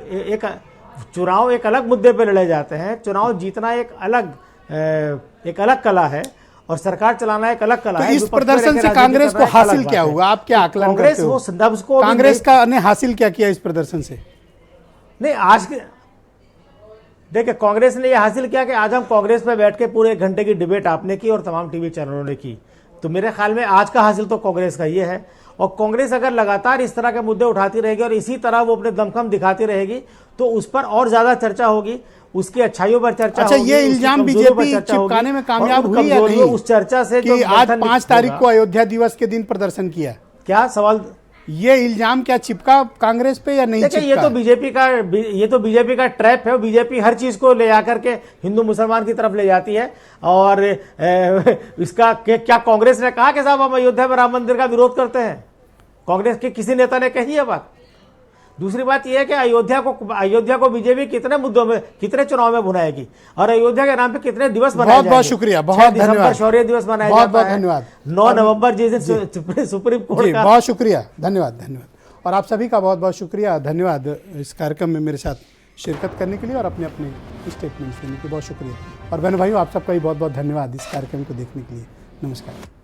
मुद्दे पे लड़े जाते हैं। चुनाव जीतना एक अलग कला है, और सरकार चलाना एक अलग कला तो है। इस प्रदर्शन से कांग्रेस को हासिल क्या हुआ, आप क्या आकलन कांग्रेस करते हो? वो नब्ज को कांग्रेस का ने हासिल क्या किया इस प्रदर्शन से? नहीं, आज देखिए, कांग्रेस ने यह हासिल किया कि आज हम कांग्रेस में बैठ के पूरे 1 घंटे की डिबेट आपने की और तमाम टीवी चैनलों ने की। तो मेरे ख्याल में आज का हासिल तो कांग्रेस का ये है। और कांग्रेस अगर लगातार इस तरह के मुद्दे उठाती रहेगी और इसी तरह वो अपने दमखम दिखाती रहेगी, तो उस पर और ज्यादा चर्चा होगी, उसकी अच्छाइयों पर चर्चा अच्छा, होगी। ये इल्जाम बीजेपी चिपकाने में कामयाब हुई या नहीं? उस चर्चा से कि आज 5 तारीख को अयोध्या दिवस के दिन प्रदर्शन किया, क्या सवाल? ये इल्जाम क्या चिपका कांग्रेस पे या नहीं चिपका? ये तो बीजेपी का ट्रैप है। बीजेपी हर चीज को ले आकर के हिंदू मुसलमान की तरफ ले जाती है। और इसका क्या कांग्रेस ने कहा कि साहब हम अयोध्या में राम मंदिर का विरोध करते हैं? कांग्रेस के किसी नेता ने कही है बात? दूसरी बात यह है कि अयोध्या को बीजेपी कितने मुद्दों में, कितने चुनाव में भुनाएगी, और अयोध्या के नाम पे कितने दिवस मनाए जाएंगे? बहुत शुक्रिया, बहुत धन्यवाद। शौर्य दिवस मनाया जाता है, धन्यवाद। 9 नवंबर जिस दिन सुप्रीम कोर्ट का। बहुत शुक्रिया, धन्यवाद। और आप सभी का बहुत बहुत शुक्रिया, धन्यवाद इस कार्यक्रम में मेरे साथ शिरकत करने के लिए और अपने अपने स्टेटमेंट देने के लिए बहुत शुक्रिया। और बहनों भाइयों, आप सबका भी बहुत बहुत धन्यवाद इस कार्यक्रम को देखने के लिए। नमस्कार।